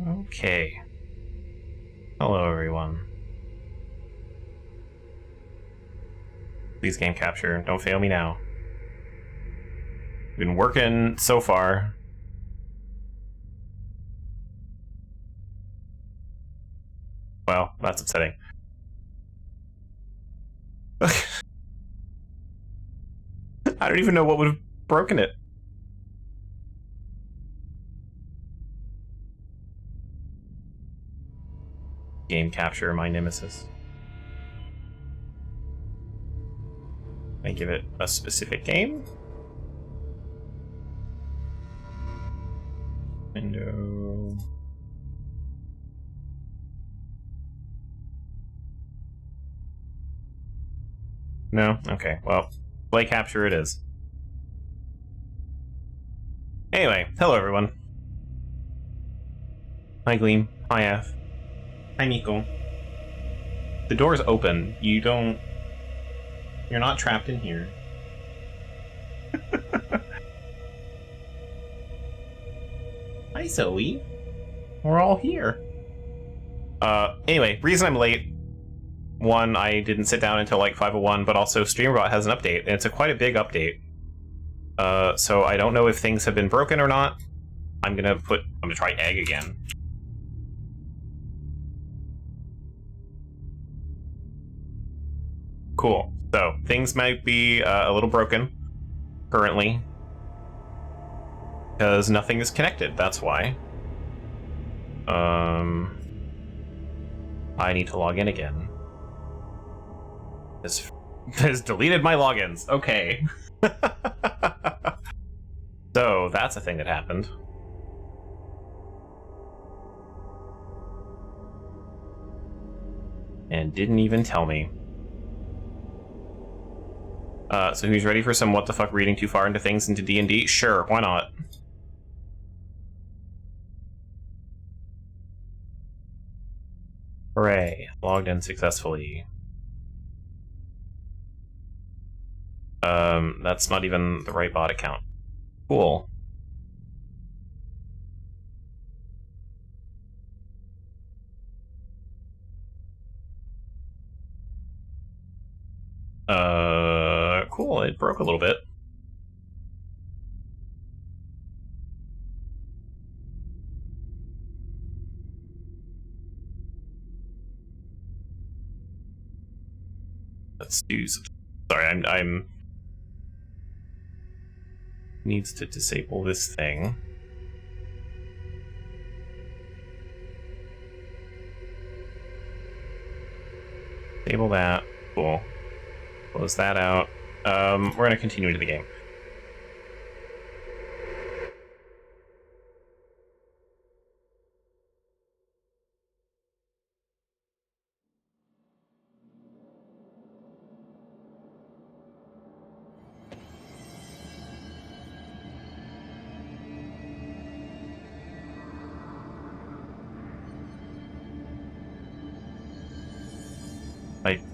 Okay. Hello, everyone. Please, game capture. Don't fail me now. Been working so far. Well, that's upsetting. I don't even know what would have broken it. Game capture, my nemesis. I give it a specific game. Window. No? Okay, well, play capture it is. Anyway, hello everyone. Hi Gleam. Hi F. Hi Nico. The door's open. You're not trapped in here. Hi Zoe. We're all here. Anyway, reason I'm late. One, I didn't sit down until like 5:01, but also StreamerBot has an update, and it's quite a big update. So I don't know if things have been broken or not. I'm gonna try egg again. Cool. So things might be a little broken currently because nothing is connected. That's why. I need to log in again. This has deleted my logins. Okay. So that's a thing that happened. And didn't even tell me. So who's ready for some what the fuck reading too far into things into D&D? Sure, why not? Hooray, logged in successfully. That's not even the right bot account. Cool. Cool, it broke a little bit. Let's do some... Sorry, I'm... Needs to disable this thing. Disable that. Cool. Close that out. We're gonna continue into the game.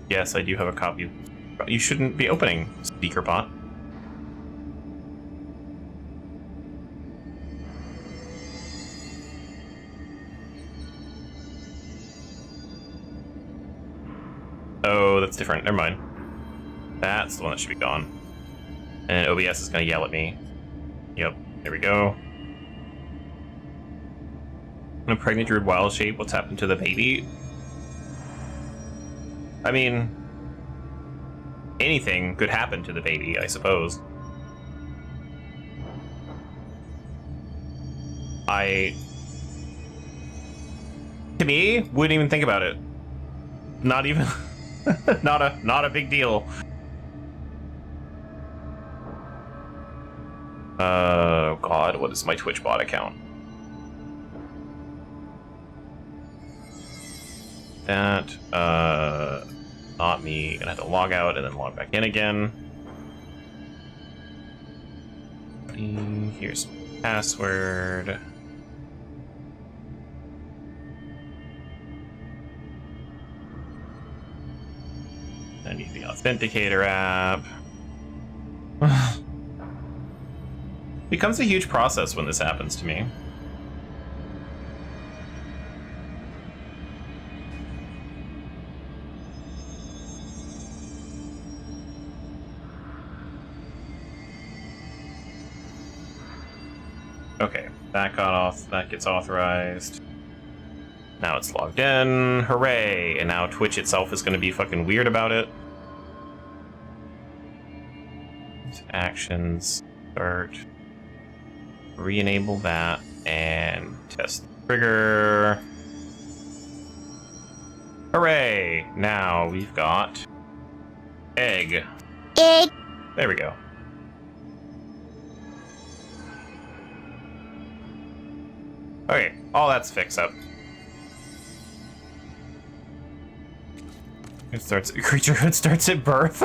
Yes, I do have a copy. You shouldn't be opening SpeakerBot. Oh, that's different. Never mind. That's the one that should be gone. And OBS is going to yell at me. Yep, there we go. A pregnant druid wild shape, what's happened to the baby? I mean, anything could happen to the baby, I suppose. To me, wouldn't even think about it. Not even, not a big deal. Oh god, what is my Twitch bot account? That, not me. Gonna have to log out and then log back in again. Here's password. I need the Authenticator app. Becomes a huge process when this happens to me. Okay, that got off. That gets authorized. Now it's logged in. Hooray! And now Twitch itself is going to be fucking weird about it. Actions. Start. Re-enable that. And test the trigger. Hooray! Now we've got... egg. Egg. There we go. Okay, all that's fixed up. It starts. Creaturehood starts at birth.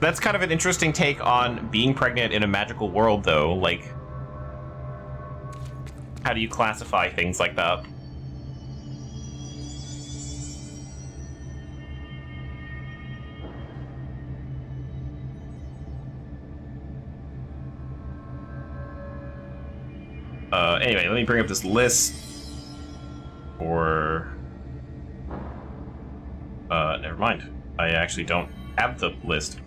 That's kind of an interesting take on being pregnant in a magical world, though. Like, how do you classify things like that? Anyway, let me bring up this list for... never mind. I actually don't have the list.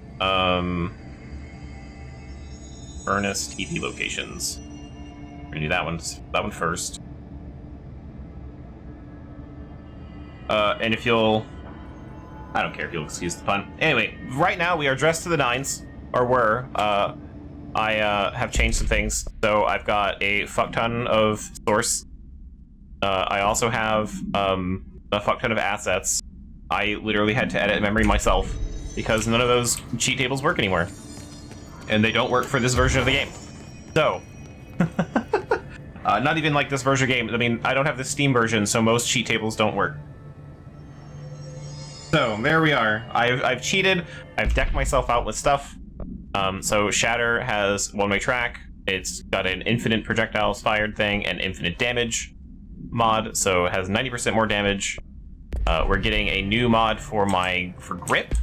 Furnace TP locations. We're gonna do that one first. And if you'll... I don't care if you'll excuse the pun. Anyway, right now we are dressed to the nines. Or were. I have changed some things. So I've got a fuck ton of source. I also have a fuck ton of assets. I literally had to edit memory myself because none of those cheat tables work anymore. And they don't work for this version of the game. So, not even like this version of the game. I mean, I don't have the Steam version, so most cheat tables don't work. So, there we are. I've cheated. I've decked myself out with stuff. So Shatter has one-way track. It's got an infinite projectiles fired thing and infinite damage mod, so it has 90% more damage. We're getting a new mod for grip.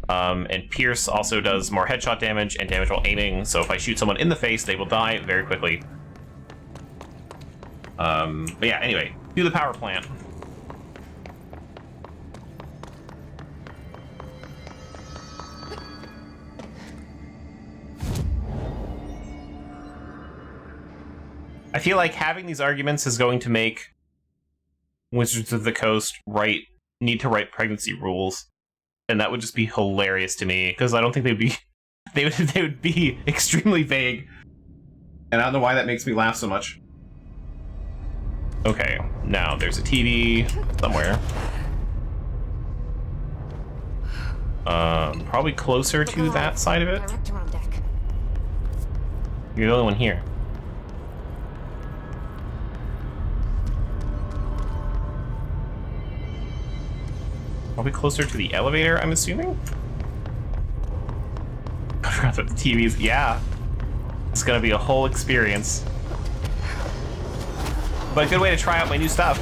And Pierce also does more headshot damage and damage while aiming, so if I shoot someone in the face, they will die very quickly. But yeah, anyway, do the power plant. I feel like having these arguments is going to make Wizards of the Coast need to write pregnancy rules. And that would just be hilarious to me, because I don't think they'd be... they would be extremely vague. And I don't know why that makes me laugh so much. Okay, now there's a TV somewhere. Probably closer to that side of it. You're the only one here. Probably closer to the elevator, I'm assuming? I forgot that the TV's... Yeah. It's gonna be a whole experience. But a good way to try out my new stuff.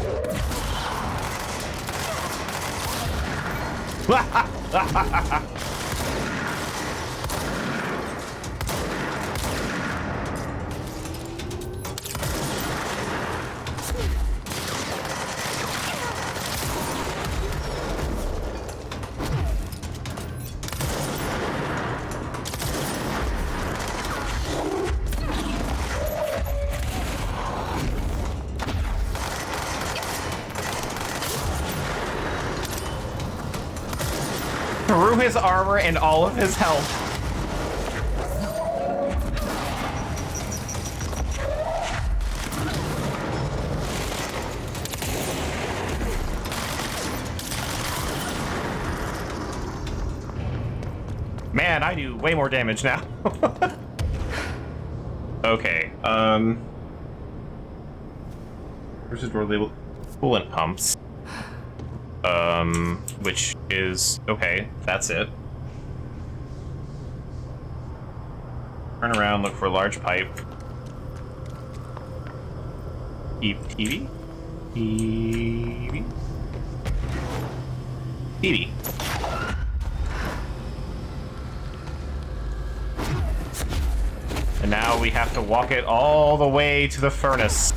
Through his armor and all of his health. Man, I do way more damage now. Okay, where's his door labeled? Coolant pumps. Which is... okay, that's it. Turn around, look for a large pipe. Keep TV? TV? TV. And now we have to walk it all the way to the furnace.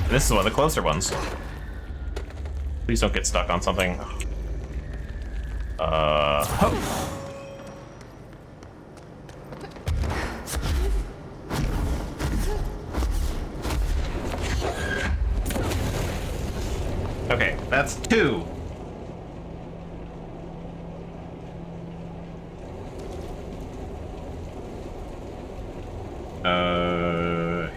This is one of the closer ones. Please don't get stuck on something. Oh. Okay, that's 2.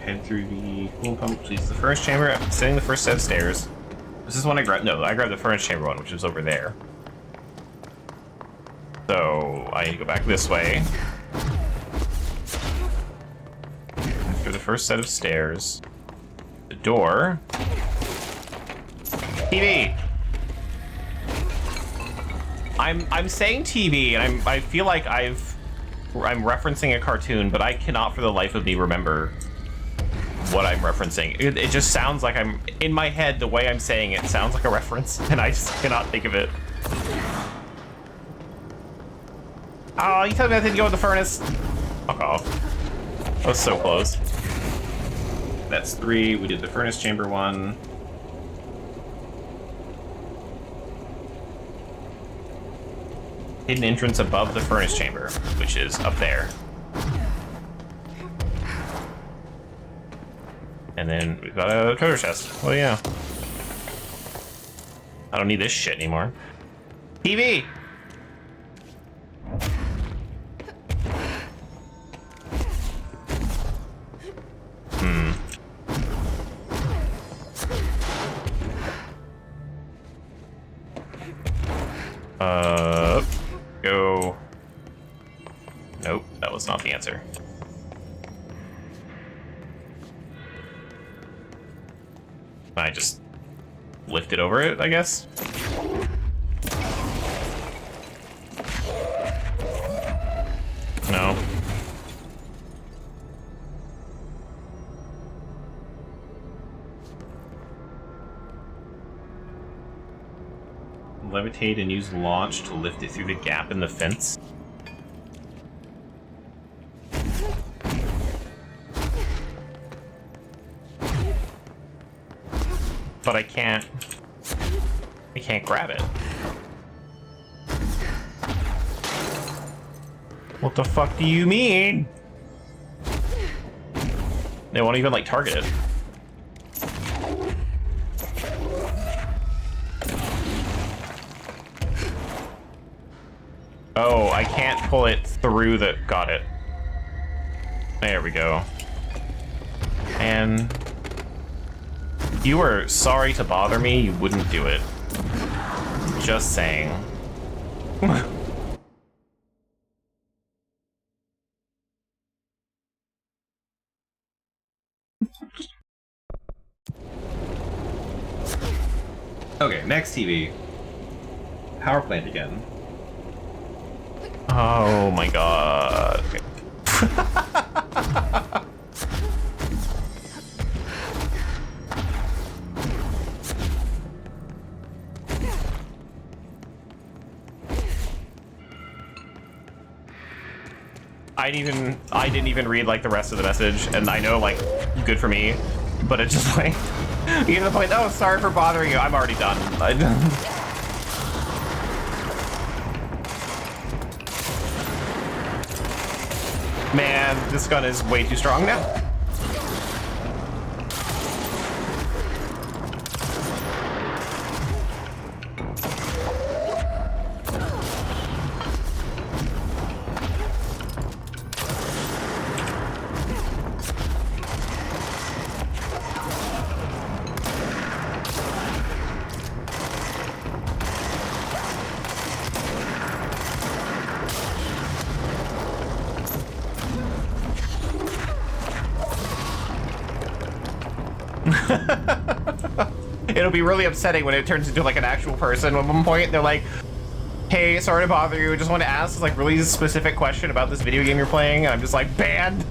Head through the fuel pump, please. The furnace chamber, ascending the first set of stairs. This is one I grabbed. No, I grabbed the furnace chamber one, which is over there. So I need to go back this way. After the first set of stairs, the door. TV. I'm saying TV, and I feel like I'm referencing a cartoon, but I cannot for the life of me remember what I'm referencing. It just sounds like I'm in my head. The way I'm saying it sounds like a reference, and I just cannot think of it. Oh, you told me I didn't go in the furnace. Fuck off. That was so close. That's 3. We did the furnace chamber one. Hidden entrance above the furnace chamber, which is up there. And then we've got a treasure chest. Oh yeah. I don't need this shit anymore. TV! Go. Nope, that was not the answer. I just lifted over it, I guess. No. Levitate and use launch to lift it through the gap in the fence. But I can't grab it. What the fuck do you mean? They won't even like target it. Oh, I can't pull it through the... Got it. There we go. And... if you were sorry to bother me, you wouldn't do it. Just saying. Okay, next TV. Power plant again. Oh my god. Okay. I didn't even read like the rest of the message, and I know like good for me, but it just like you get to the point, oh sorry for bothering you, I'm already done. Man, this gun is way too strong now. It'll be really upsetting when it turns into like an actual person. At one point, they're like, "Hey, sorry to bother you. I just want to ask this like really specific question about this video game you're playing," and I'm just like, banned.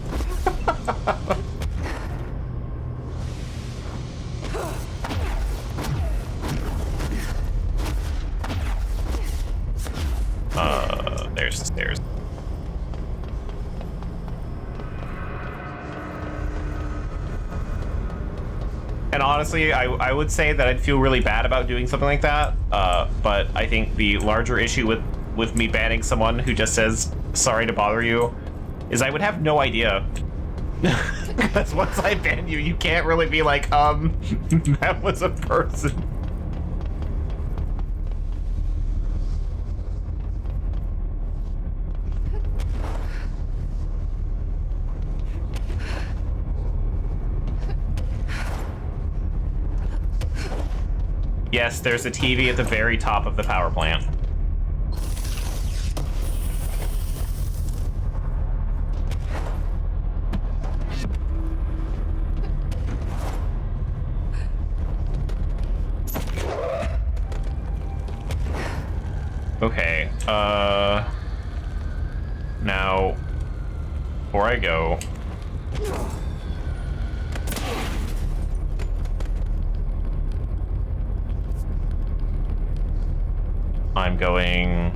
there's the stairs. And honestly, I would say that I'd feel really bad about doing something like that, but I think the larger issue with me banning someone who just says, sorry to bother you, is I would have no idea. Because once I ban you, you can't really be like, that was a person. Yes, there's a TV at the very top of the power plant. Okay, now, before I go... I'm going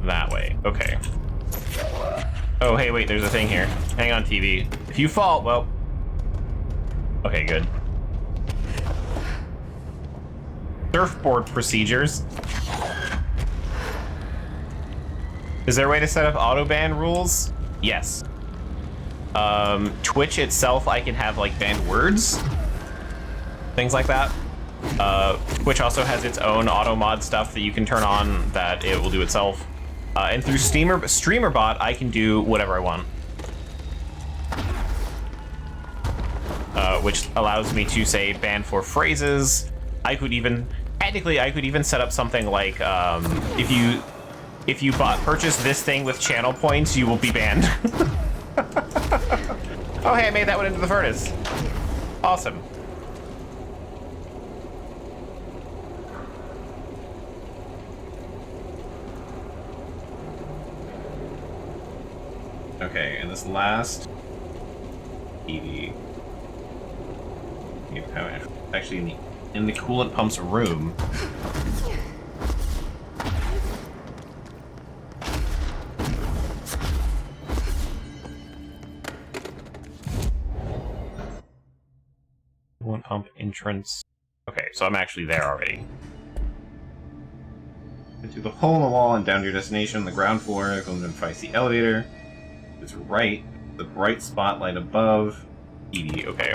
that way. Okay. Oh, hey, wait, there's a thing here. Hang on, TV. If you fall, well... Okay, good. Surfboard procedures. Is there a way to set up auto ban rules? Yes. Twitch itself, I can have like banned words, things like that. Twitch also has its own auto mod stuff that you can turn on that it will do itself. And through StreamerBot, I can do whatever I want. Which allows me to say ban for phrases. I could even, technically, I could even set up something like, if you purchase this thing with channel points, you will be banned. Oh, hey, I made that one into the furnace. Awesome. Okay, and this last EV, actually in the coolant pump's room. Coolant pump entrance. Okay, so I'm actually there already. Through the hole in the wall and down to your destination on the ground floor. Go and find the elevator. It's right. The bright spotlight above. ED, okay.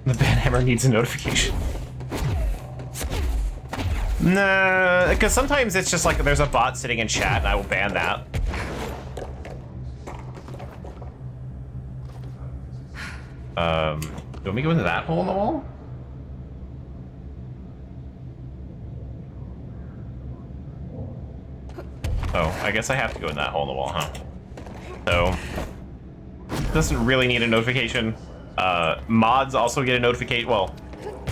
The banhammer needs a notification. Nah, because sometimes it's just like there's a bot sitting in chat and I will ban that. Do you want me to go into that hole in the wall? Oh, I guess I have to go in that hole in the wall, huh? So, doesn't really need a notification. Mods also get a notification. Well,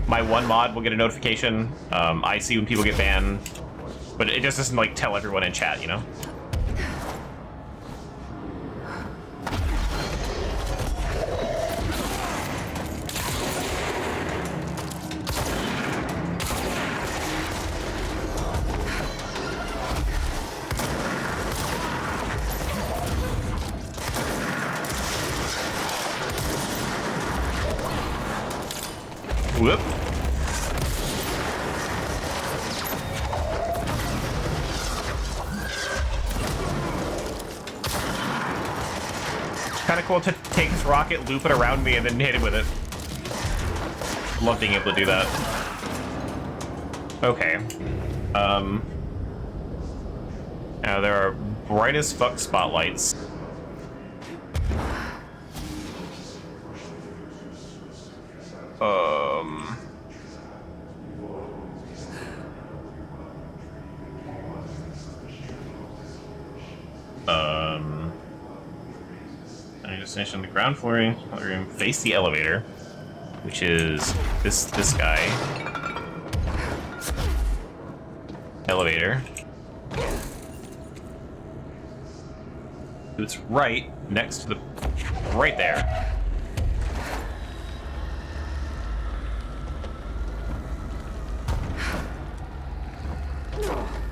my one mod will get a notification. I see when people get banned, but it just doesn't like tell everyone in chat, you know? Whoop. Kind of cool to take this rocket, loop it around me, and then hit him with it. Love being able to do that. Okay. Now there are bright as fuck spotlights. Destination on the ground floor room. Face the elevator, which is this guy. Elevator. It's right next to the right there.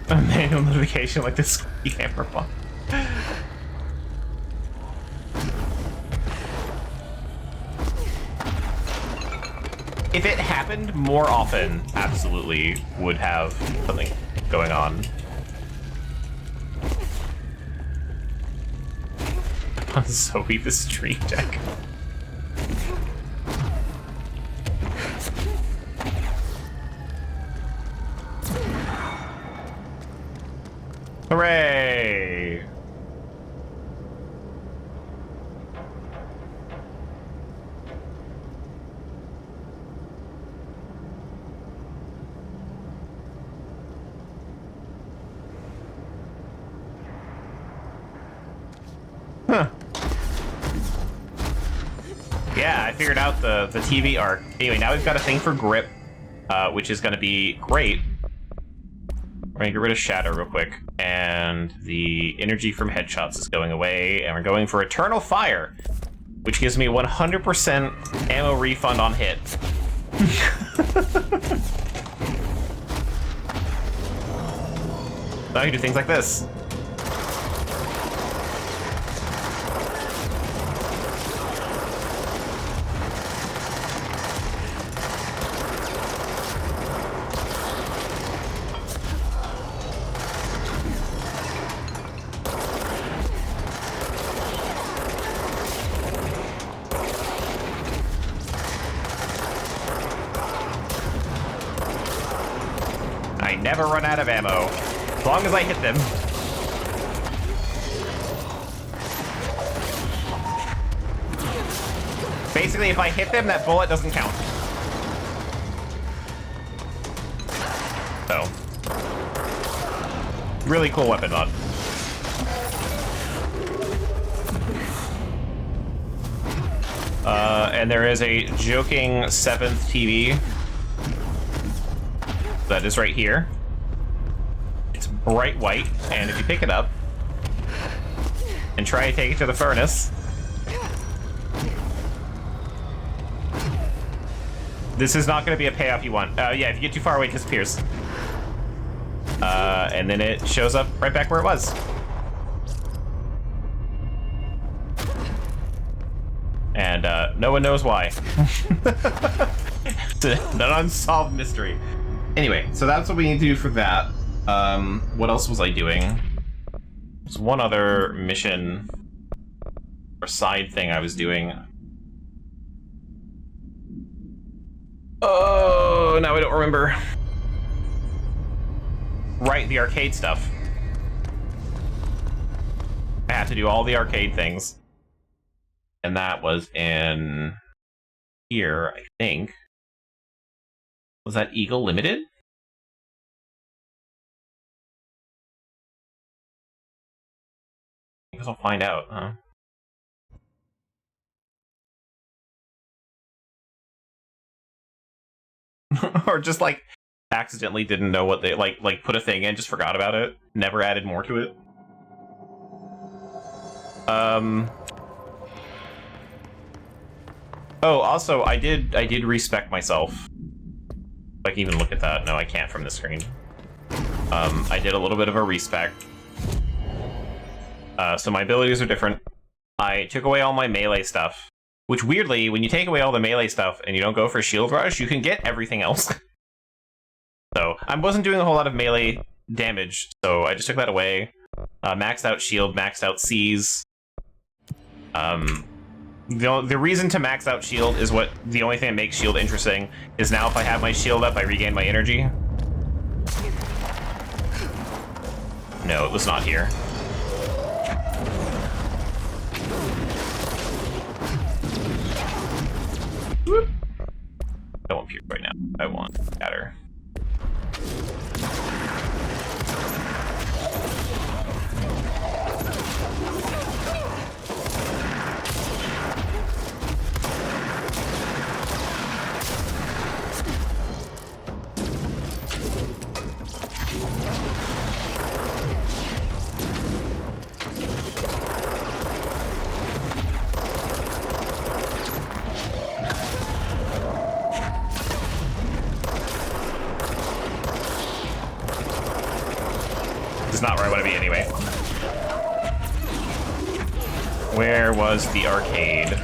A manual notification like this camera one. If it happened more often, absolutely would have something going on. On Zoe the Stream Deck. Hooray! Huh. Yeah, I figured out the TV arc. Anyway, now we've got a thing for grip, which is going to be great. We're going to get rid of Shadow real quick. And the energy from headshots is going away. And we're going for Eternal Fire, which gives me 100% ammo refund on hit. Now you do things like this. Never run out of ammo, as long as I hit them. Basically, if I hit them, that bullet doesn't count. So, really cool weapon mod. And there is a joking 7th TV that is right here. Bright white, and if you pick it up and try to take it to the furnace, this is not going to be a payoff you want. Yeah, if you get too far away, it disappears. And then it shows up right back where it was. And no one knows why. It's an unsolved mystery. Anyway, so that's what we need to do for that. What else was I doing? There's one other mission or side thing I was doing. Oh, now I don't remember. Right, the arcade stuff. I have to do all the arcade things. And that was in here, I think. Was that Eagle Limited? I guess I'll find out, huh? Or just like accidentally didn't know what they like put a thing in, just forgot about it, never added more to it. Oh, also I did respec myself. I can even look at that. No, I can't from the screen. I did a little bit of a respec. So my abilities are different. I took away all my melee stuff, which weirdly, when you take away all the melee stuff and you don't go for Shield Rush, you can get everything else. So I wasn't doing a whole lot of melee damage, so I just took that away. Maxed out Shield, maxed out Seize. The reason to max out Shield is the only thing that makes Shield interesting is now if I have my Shield up, I regain my energy. No, it was not here. Whoop. I don't want Pierce right now. I want Scatter. is not where I want to be anyway. Where was the arcade?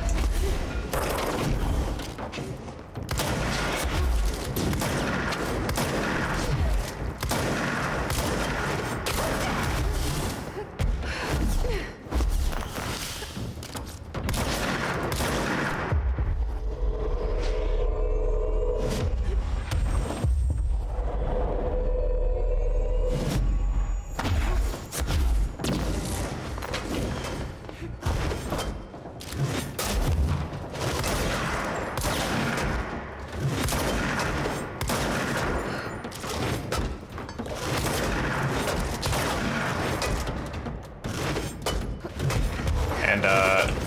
And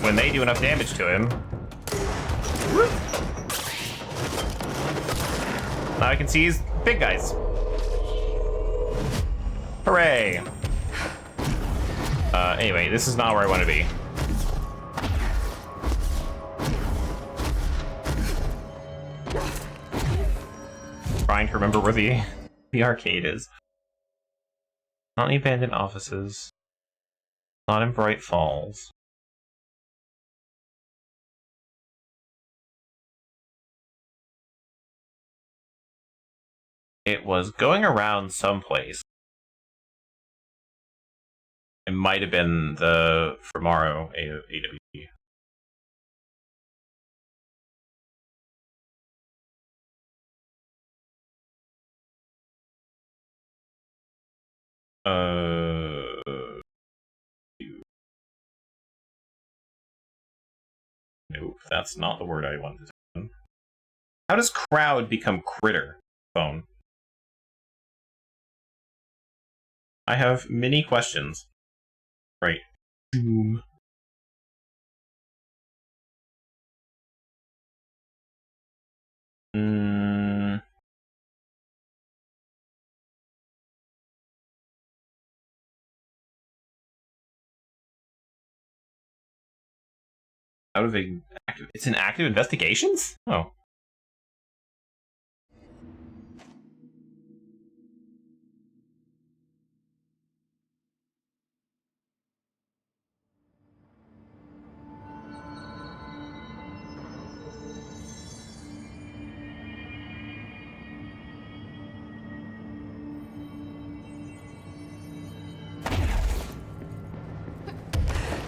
when they do enough damage to him, whoop, now I can see his big guys. Hooray! Anyway, this is not where I want to be. Trying to remember where the arcade is. Not in the abandoned offices. Not in Bright Falls. It was going around someplace. It might have been the Fermaro AWP. Nope, that's not the word I wanted to say. How does crowd become critter? Phone. I have many questions. Right. Doom. Out of a active, it's an active investigations? Oh.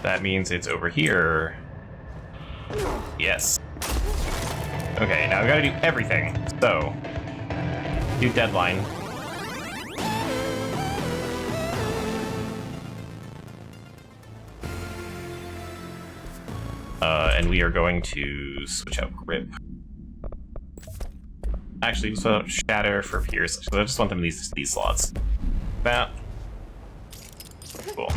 That means it's over here. Yes. Okay, now we gotta do everything. So, do deadline. And we are going to switch out grip. Actually, so shatter for Pierce. So I just want them in these slots. That. Cool.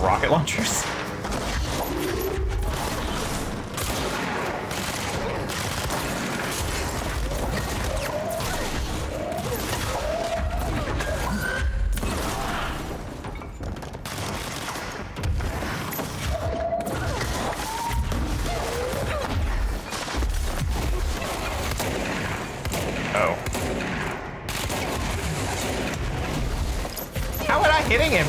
Rocket launchers. Oh. How am I hitting him?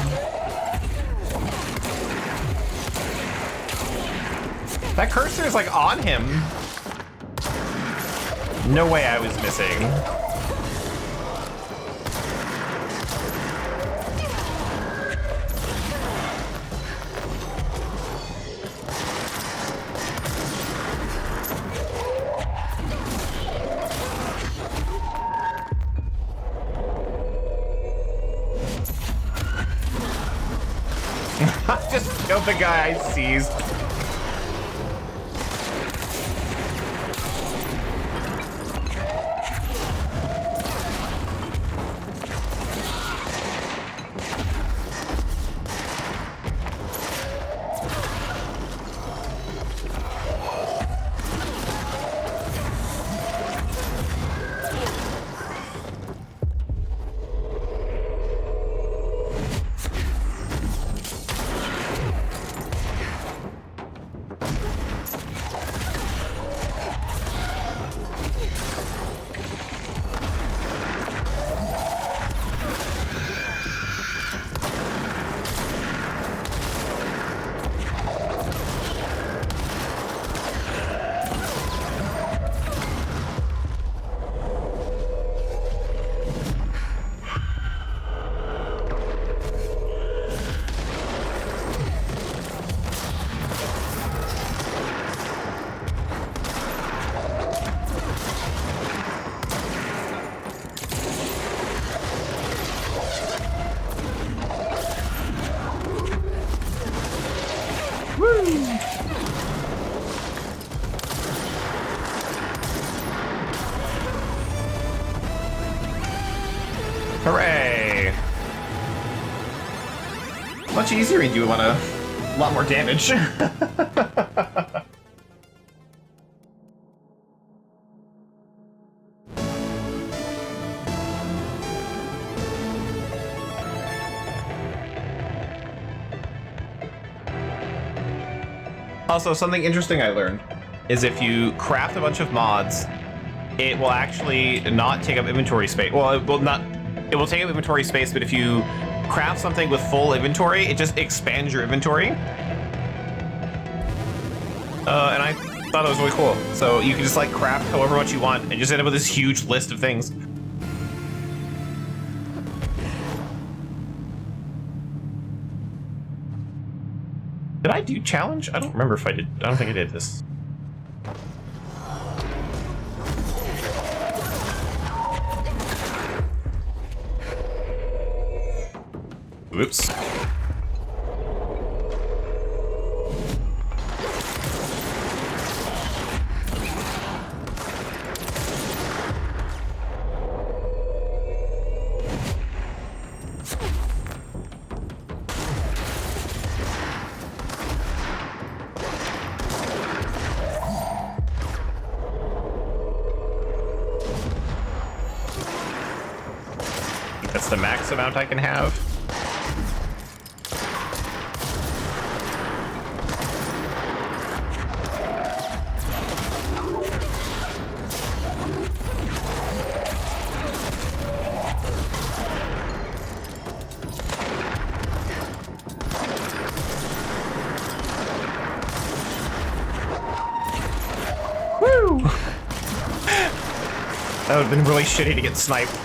That cursor is like on him. No way I was missing. I just killed the guy I seized. Much easier and do a lot more damage. Also, something interesting I learned is if you craft a bunch of mods, it will actually not take up inventory space. Well, it will take up inventory space, but if you craft something with full inventory, it just expands your inventory. And I thought it was really cool. So you can just like craft however much you want and just end up with this huge list of things. Did I do challenge? I don't remember if I did. I don't think I did this. Oops. That's the max amount I can have. Woo! That would have been really shitty to get sniped.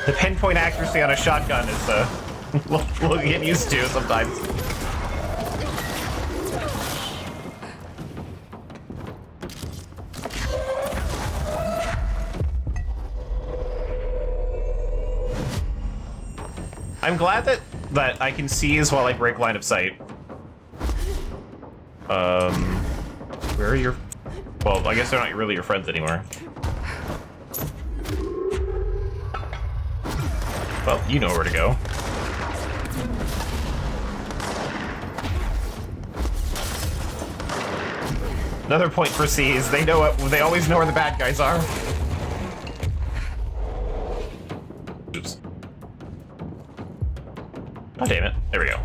The pinpoint accuracy on a shotgun is we'll get used to sometimes. I'm glad that I can seize while I break line of sight. Where are your... Well, I guess they're not really your friends anymore. Well, you know where to go. Another point for C's. They know it. They always know where the bad guys are. Oops. Oh, damn it. There we go.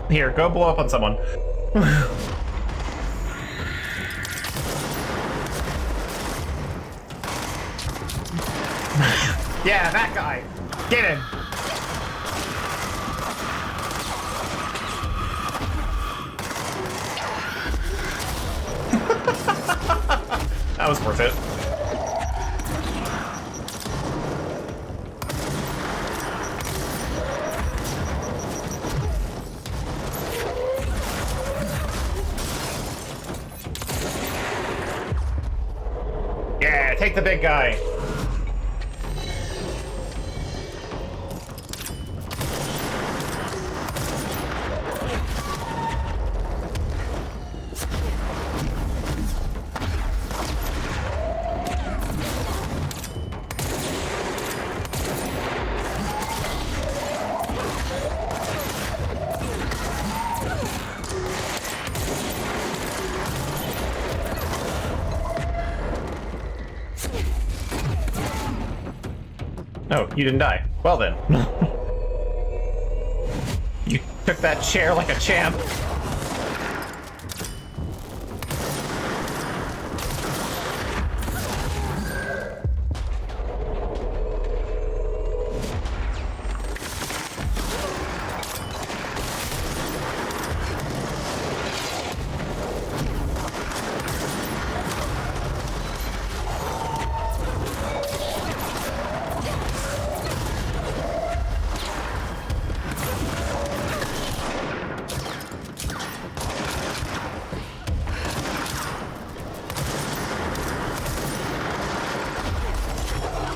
Here, go blow up on someone. Yeah, that guy. Get him. That was worth it. Yeah, take the big guy. Oh, you didn't die. Well then. You took that chair like a champ.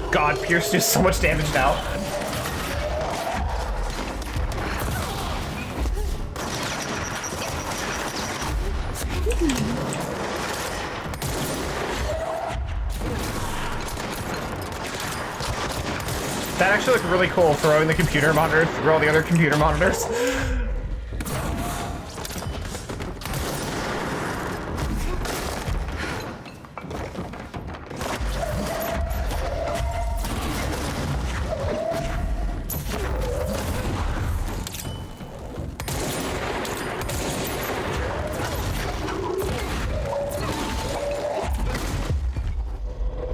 God, Pierce does so much damage now. That actually looked really cool, throwing the computer monitor through all the other computer monitors.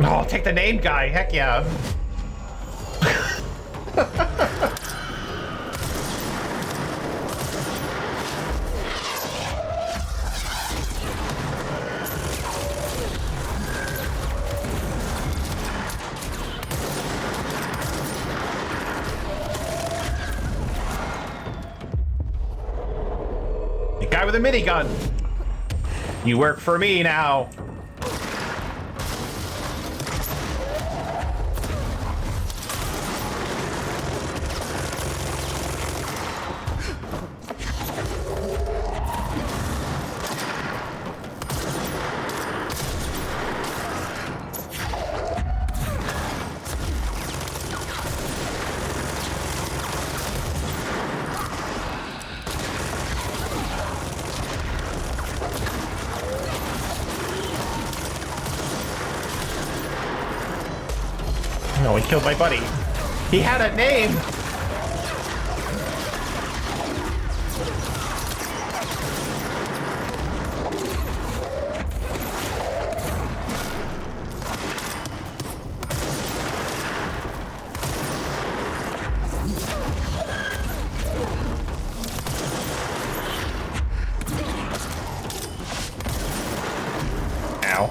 Oh, take the name guy, heck yeah. The guy with a minigun. You work for me now. No, he killed my buddy. He had a name! Ow.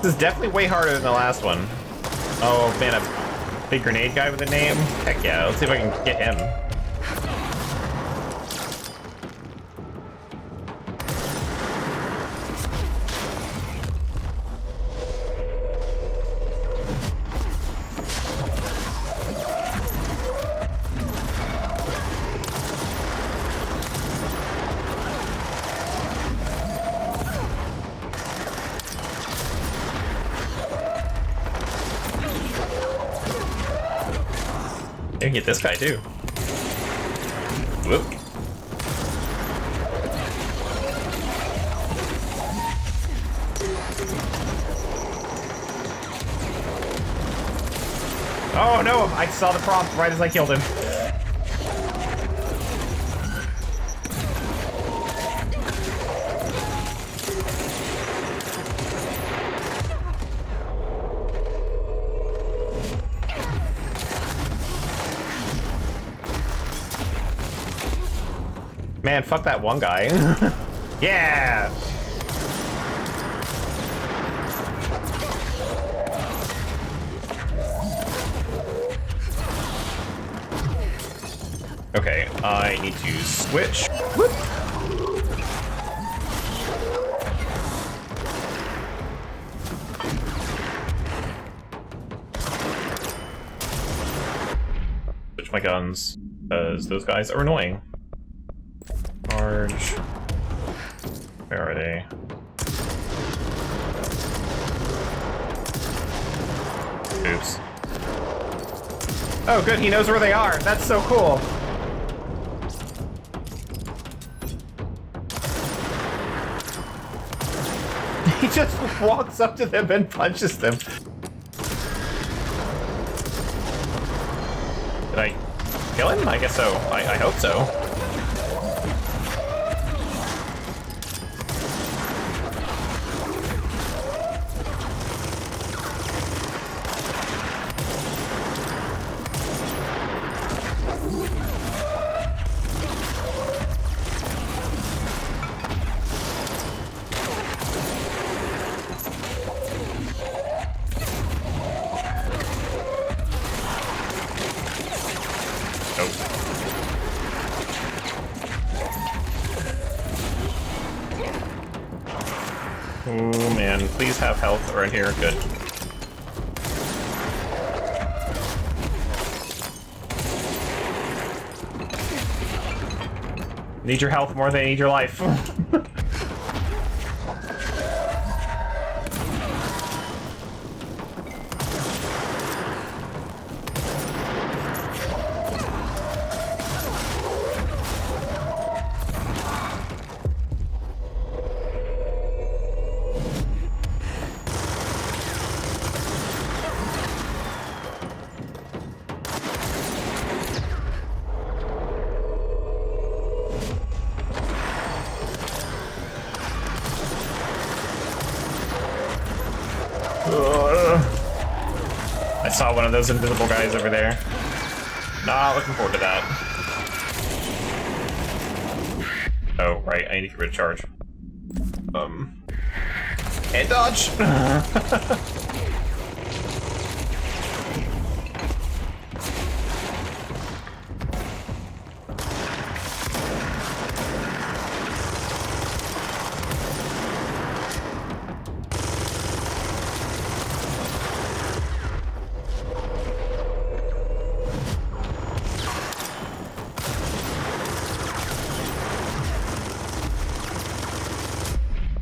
This is definitely way harder than the last one. Oh man, a big grenade guy with a name? Heck yeah, let's see if I can get him. I can get this guy too. Whoop. Oh no! I saw the prompt right as I killed him. Man, fuck that one guy. Yeah! Okay, I need to switch. Whoop. Switch my guns, because those guys are annoying. Large. Where are they? Oops. Oh, good, he knows where they are. That's so cool. He just walks up to them and punches them. Did I kill him? I guess so. I hope so. Oh man, please have health right here. Good. Need your health more than I need your life. I saw one of those invisible guys over there. Not looking forward to that. Oh, right, I need to get rid of charge. And dodge!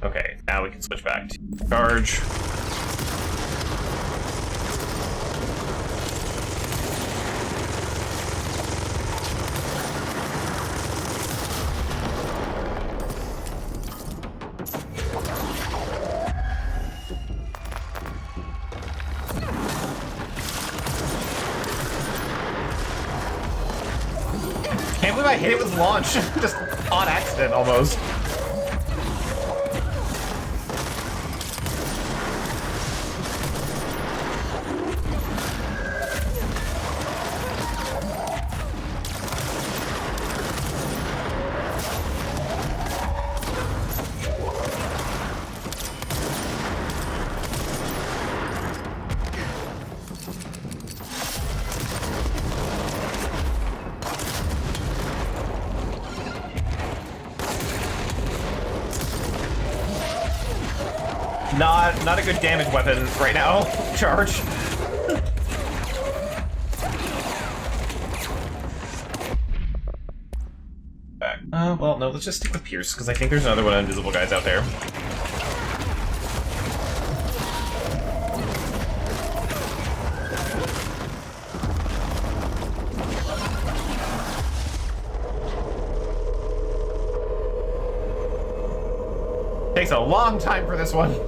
Okay, now we can switch back to charge. Can't believe I hit it with launch, just on accident almost. Not a good damage weapon right now. Charge. Back. Well, no, let's just stick with Pierce, because I think there's another one of invisible guys out there. Takes a long time for this one.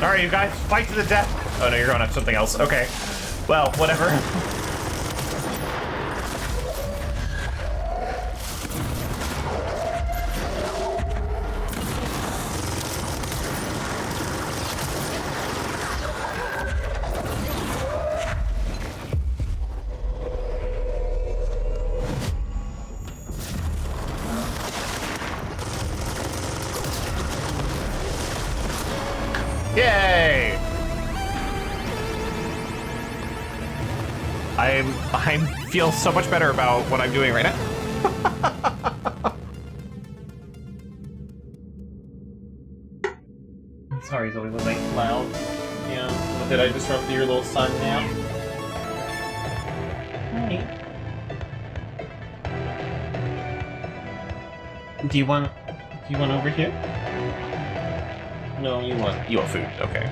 Alright, you guys, fight to the death. Oh no, you're going after something else. Okay. Well, whatever. Yay! I feel so much better about what I'm doing right now. Sorry, Zoe, was I loud? Yeah. Did I disrupt your little sun nap? Hey. Do you want over here? No, you want food. Okay.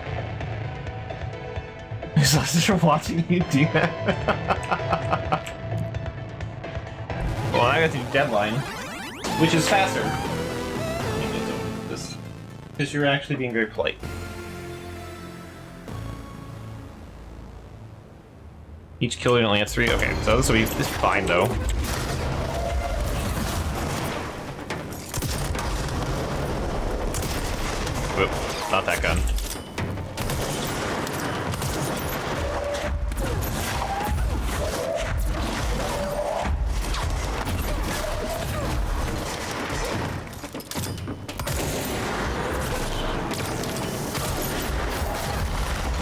As long as they're watching you do that. Well, I got to do deadline, which is faster. Because you're actually being very polite. Each kill only has 3. Okay, so this will be fine though. Whoop, not that gun.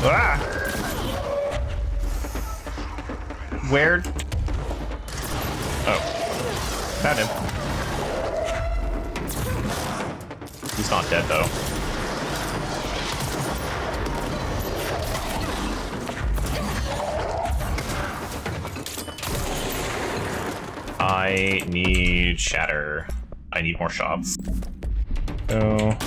Ah! Where? Oh. Found him. He's not dead, though. I need shatter. I need more shots. So...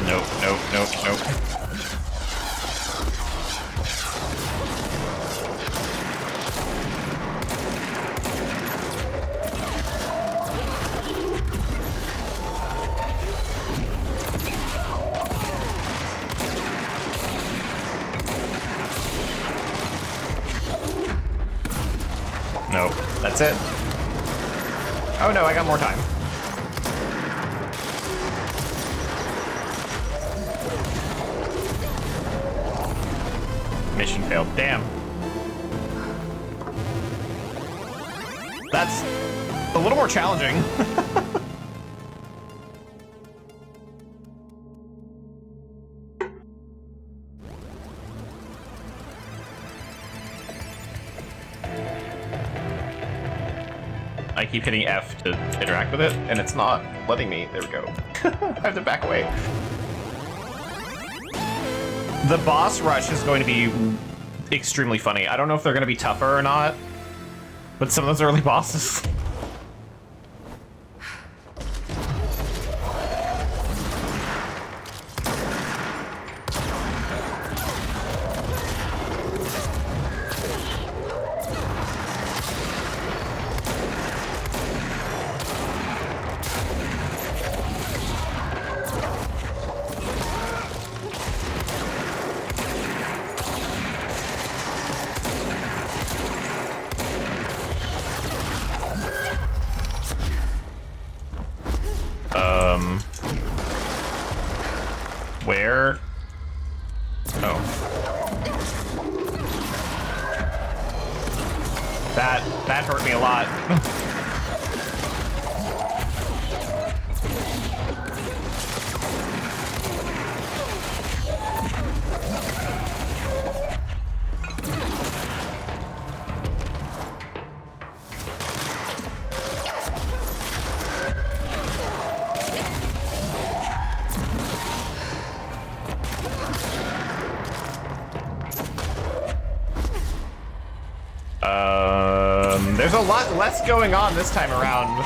Nope. Nope, that's it. Oh no, I got more time. Mission failed. Damn. That's a little more challenging. I keep hitting F to interact with it, and it's not letting me. There we go. I have to back away. The boss rush is going to be extremely funny. I don't know if they're going to be tougher or not, but some of those early bosses... Where? Oh. That hurt me a lot. There's a lot less going on this time around.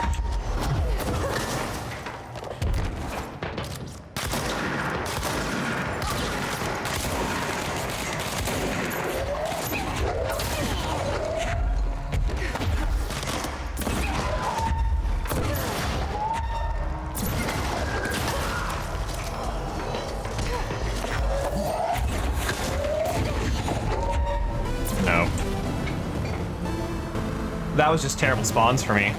No. That was just terrible spawns for me.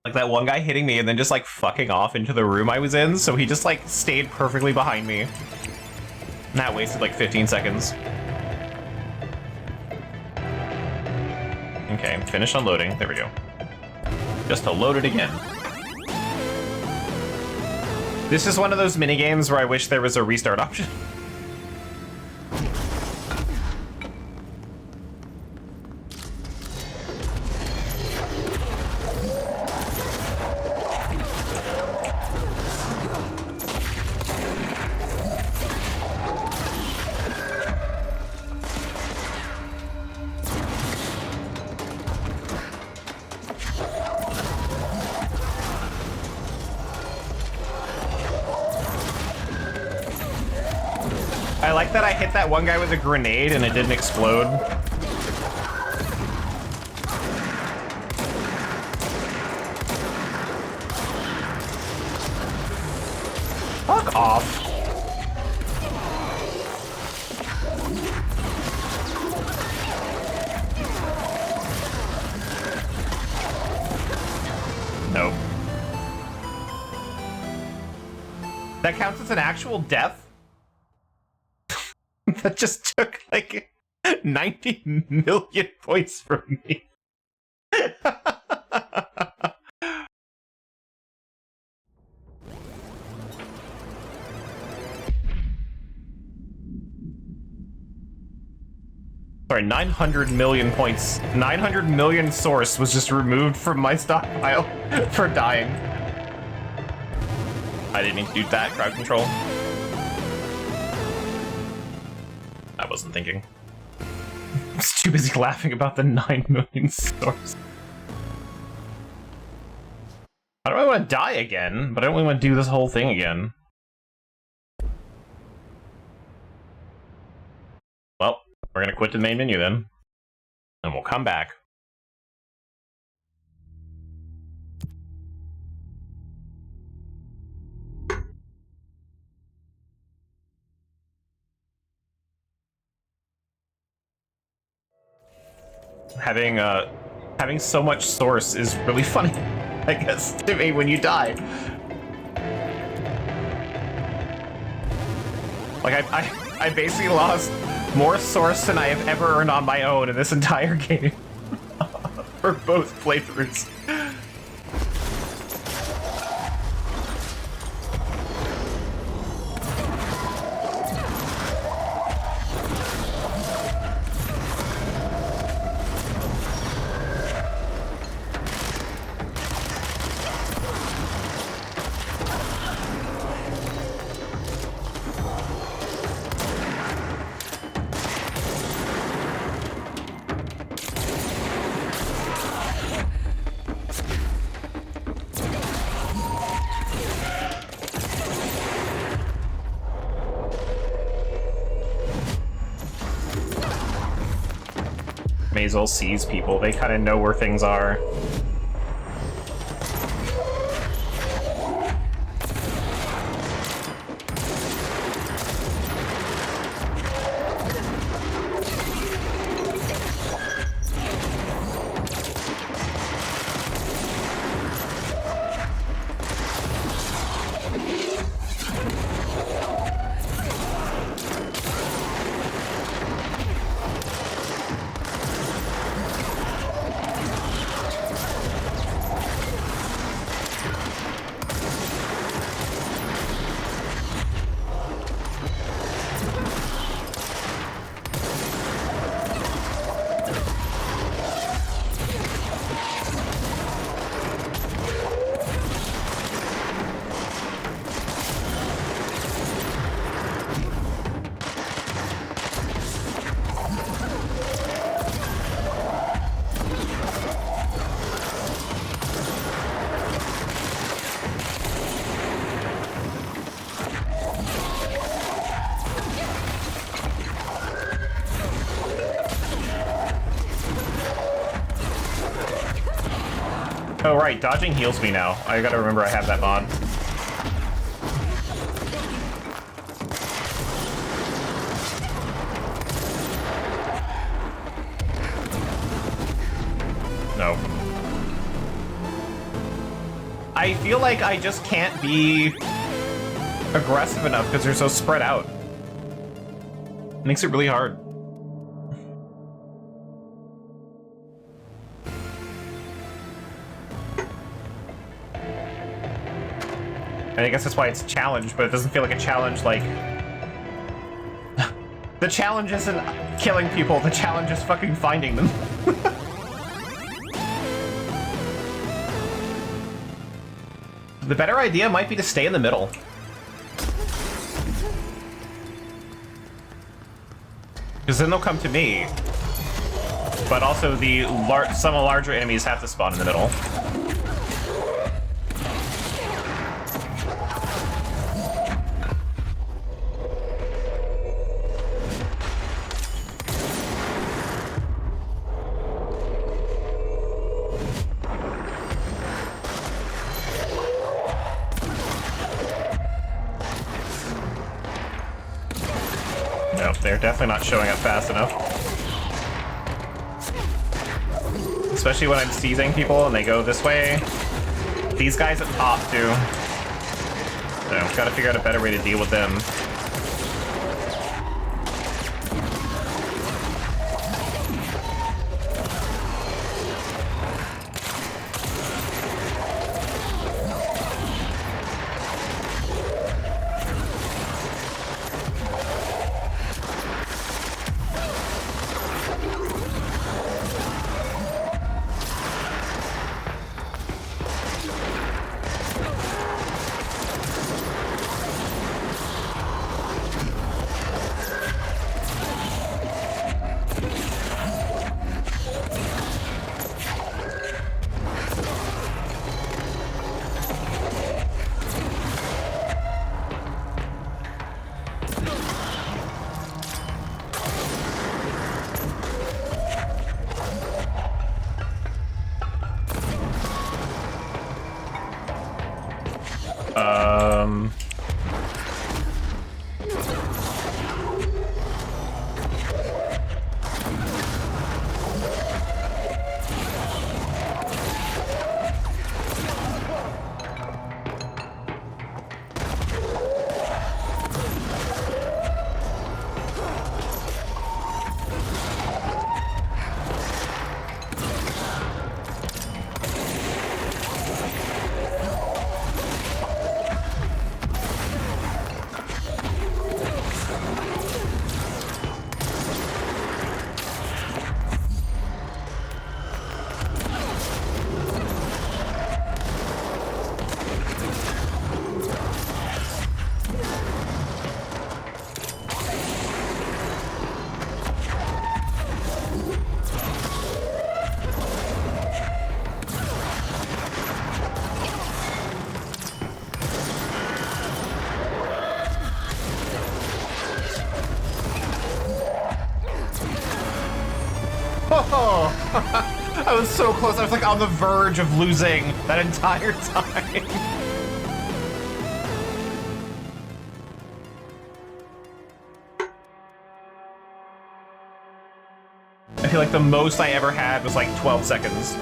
Like, that one guy hitting me and then just like fucking off into the room I was in, so he just like stayed perfectly behind me. And that wasted like 15 seconds. Okay, finished unloading. There we go. Just to load it again. This is one of those minigames where I wish there was a restart option. I like that I hit that one guy with a grenade and it didn't explode. Fuck off. Nope. That counts as an actual death? That just took like 90 million points from me. Sorry, 900 million points. 900 million source was just removed from my stockpile for dying. I didn't need to do that, crowd control. I wasn't thinking. I was too busy laughing about the 9 million source. I don't really want to die again, but I don't really want to do this whole thing again. Well, we're gonna quit the main menu then. And we'll come back. Having so much source is really funny, I guess, to me when you die. Like I basically lost more source than I have ever earned on my own in this entire game. For both playthroughs. Mazel sees people. They kind of know where things are. Oh right, dodging heals me now. I gotta remember I have that mod. No. I feel like I just can't be aggressive enough because they're so spread out. It makes it really hard. And I guess that's why it's a challenge, but it doesn't feel like a challenge like... The challenge isn't killing people, the challenge is fucking finding them. The better idea might be to stay in the middle. Because then they'll come to me. But also some larger enemies have to spawn in the middle. They're definitely not showing up fast enough. Especially when I'm seizing people and they go this way. These guys at top, too. So, gotta figure out a better way to deal with them. Oh, I was so close. I was like on the verge of losing that entire time. I feel like the most I ever had was like 12 seconds.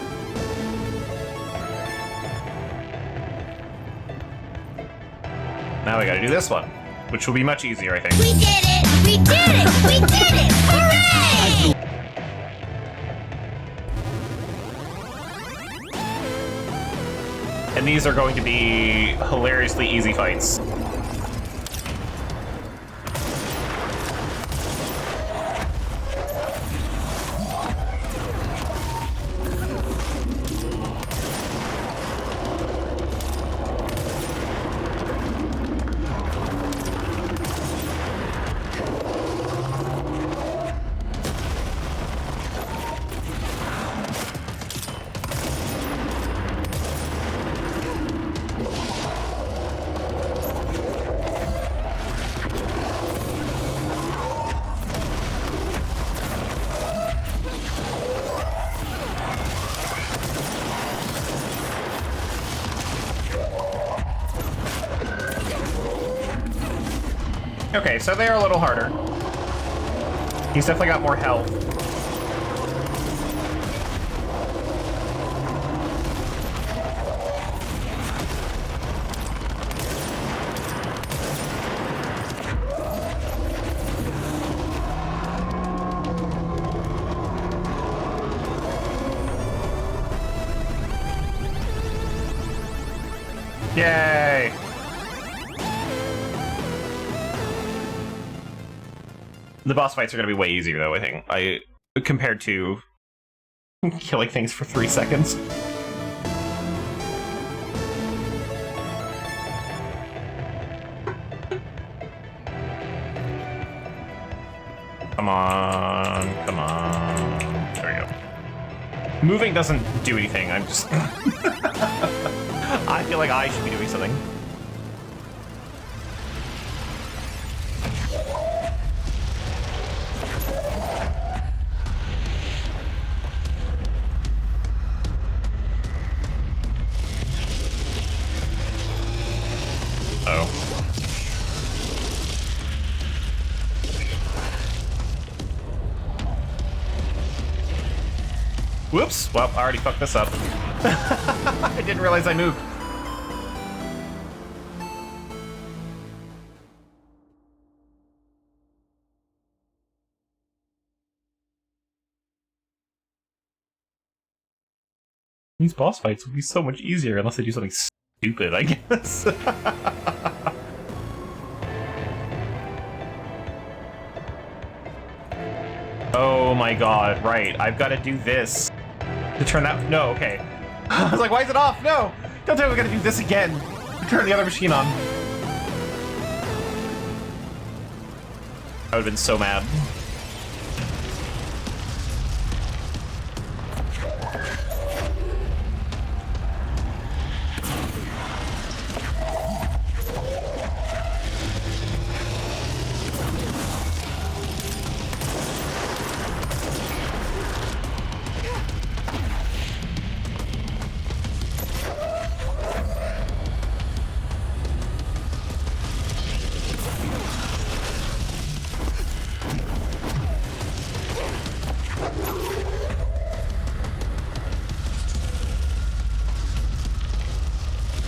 Now we gotta do this one, which will be much easier, I think. We did it! We did it! We did it! Hooray! And these are going to be hilariously easy fights. Okay, so they're a little harder. He's definitely got more health. Yay! The boss fights are gonna be way easier, though, I think. Compared to killing things for 3 seconds. Come on, come on. There we go. Moving doesn't do anything, I'm just... I feel like I should be doing something. Oh. Whoops! Well, I already fucked this up. I didn't realize I moved. These boss fights would be so much easier unless they do something stupid, I guess. Oh my god, right. I've got to do this to turn that... No, okay. I was like, why is it off? No! Don't tell me we gotta do this again. Turn the other machine on. I would've been so mad.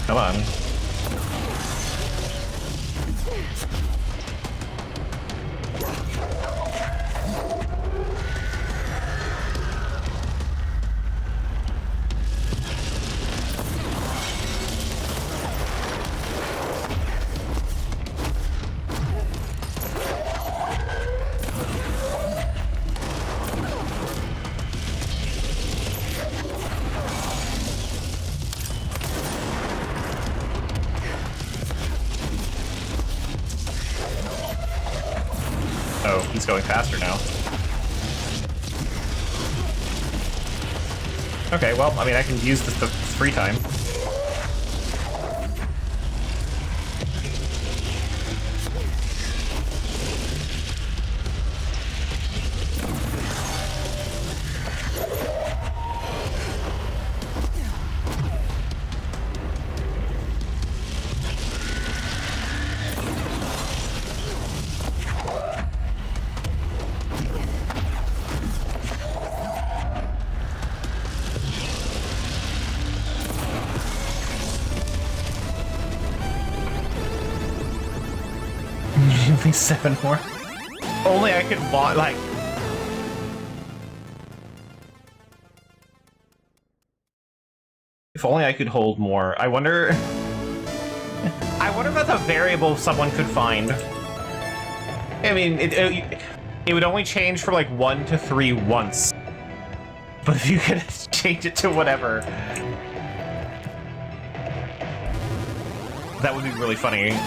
Come on. Oh, he's going faster now. Okay, well, I mean, I can use this free time. Only 7 more. Only I could want, like... If only I could hold more. I wonder... I wonder if that's a variable someone could find. I mean, it would only change from, like, 1 to 3 once. But if you could change it to whatever... That would be really funny.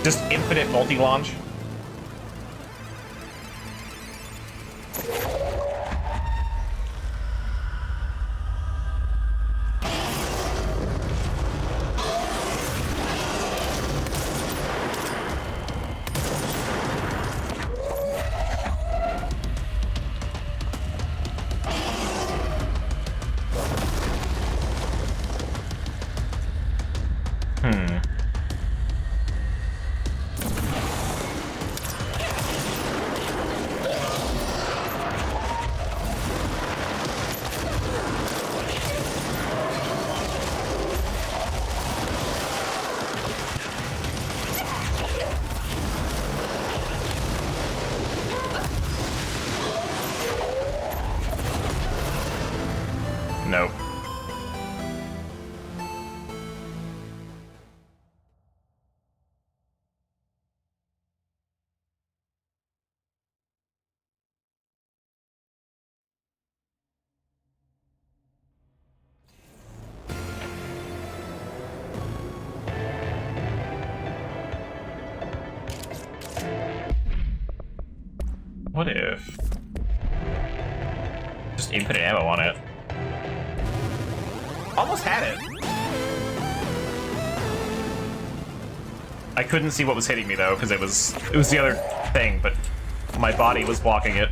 Just infinite multi-launch. Nope. What if... just infinite ammo on it? Almost had it. I couldn't see what was hitting me though, because it was the other thing, but my body was blocking it.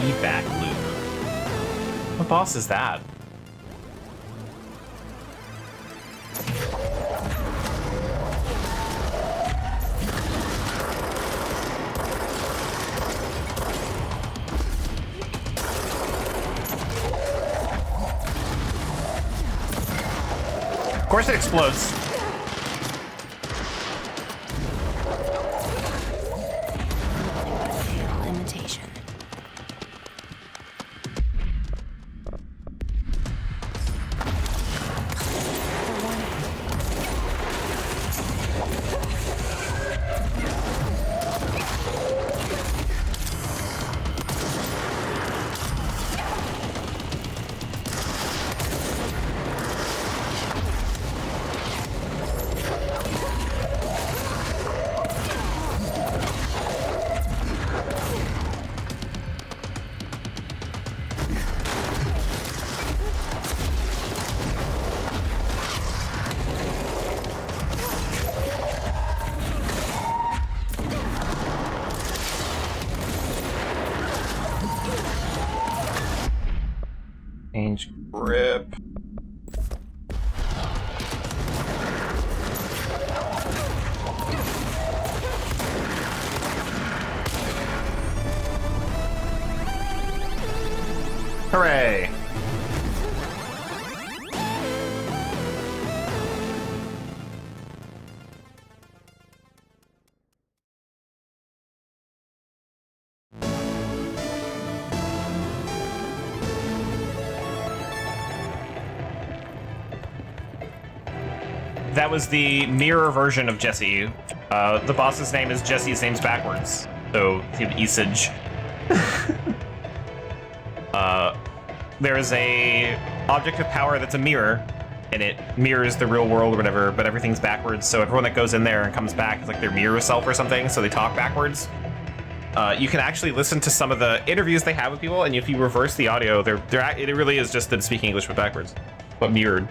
Feedback loop. What boss is that? Of course it explodes. Imitation. Change grip. Hooray! That was the mirror version of Jesse. The boss's name is Jesse's name's backwards, so Isage. There is a object of power that's a mirror, and it mirrors the real world or whatever, but everything's backwards, so everyone that goes in there and comes back is like their mirror self or something, so they talk backwards. You can actually listen to some of the interviews they have with people, and if you reverse the audio, it really is just them speaking English but backwards, but mirrored.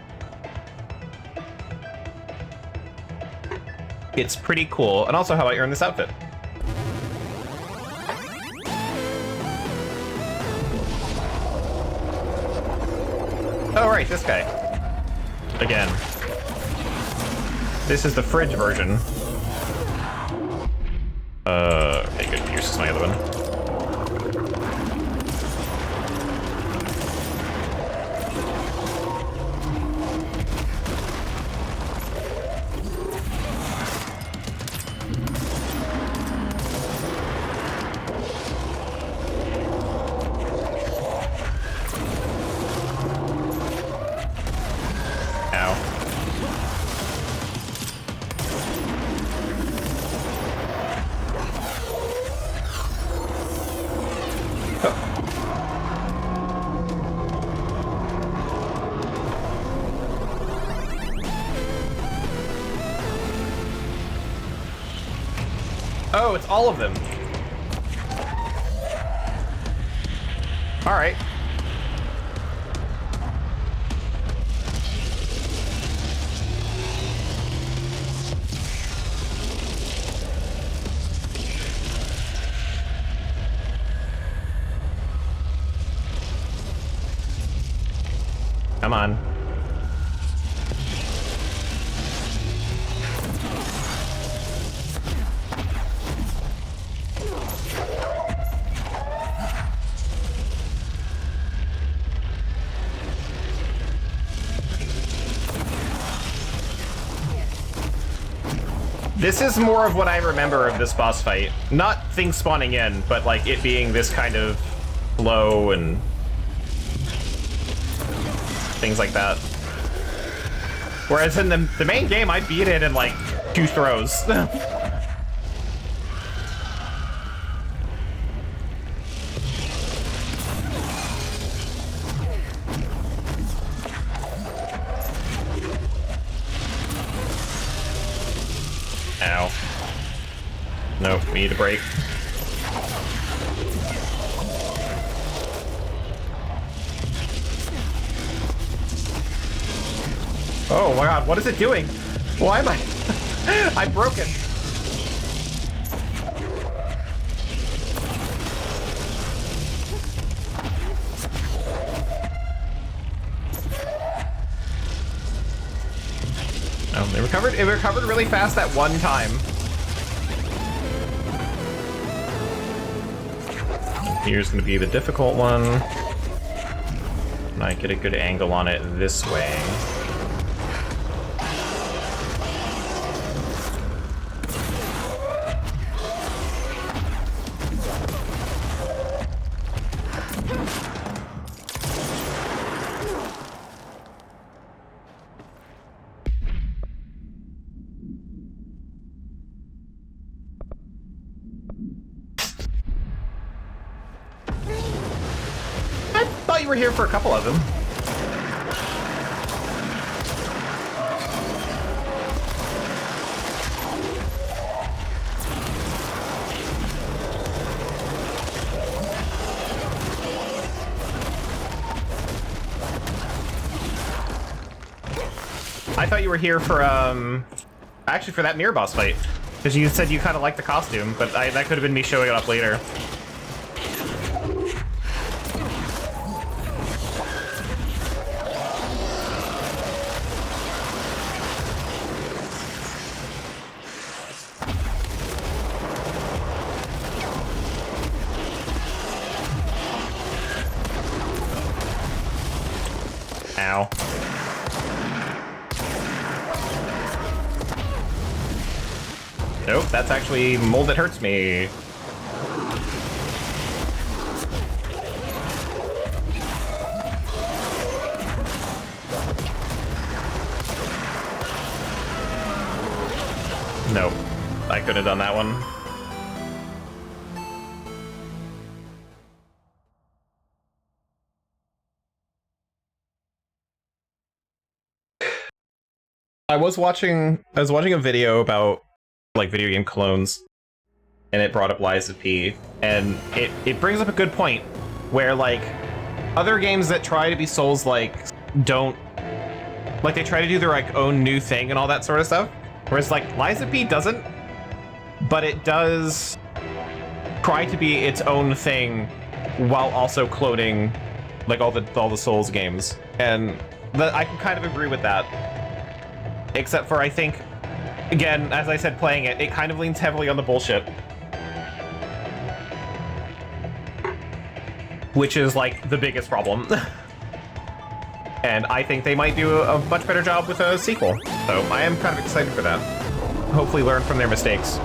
It's pretty cool. And also, how about you're in this outfit? Oh, right, this guy. Again. This is the fridge version. Okay, good. Here's my other one. Oh, it's all of them. All right. Come on. This is more of what I remember of this boss fight. Not things spawning in, but like it being this kind of flow and things like that. Whereas in the main game, I beat it in like 2 throws. Ow. No, we need a break. Oh my god, what is it doing? Why am I... I'm broken. Oh, it recovered really fast that one time. Here's gonna be the difficult one. And I get a good angle on it this way. I thought you were here for a couple of them. I thought you were here for, actually for that mirror boss fight. Because you said you kind of liked the costume, but that could have been me showing it up later. Ow. Nope, that's actually mold that hurts me. Nope, I could have done that one. I was watching a video about like video game clones, and it brought up Lies of P, and it brings up a good point where like other games that try to be Souls-like don't, like they try to do their like own new thing and all that sort of stuff, whereas like Lies of P doesn't, but it does try to be its own thing while also cloning like all the Souls games, and I can kind of agree with that. Except for, I think, again, as I said, playing it kind of leans heavily on the bullshit. Which is, like, the biggest problem. And I think they might do a much better job with a sequel. So I am kind of excited for that. Hopefully learn from their mistakes.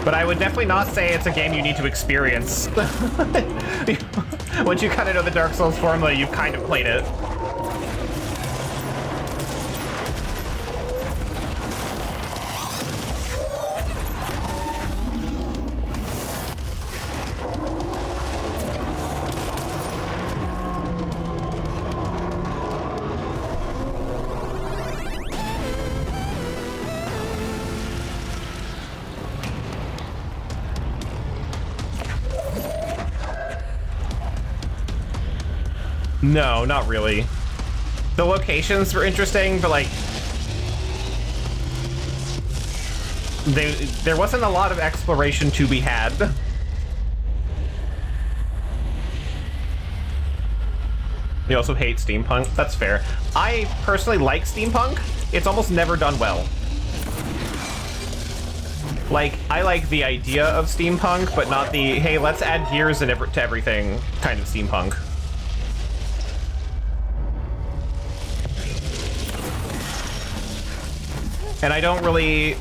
But I would definitely not say it's a game you need to experience. Once you kind of know the Dark Souls formula, you've kind of played it. No, not really. The locations were interesting, but like there wasn't a lot of exploration to be had. You also hate steampunk? That's fair. I personally like steampunk. It's almost never done well. Like, I like the idea of steampunk, but not the, hey, let's add gears and to everything kind of steampunk. And I don't really...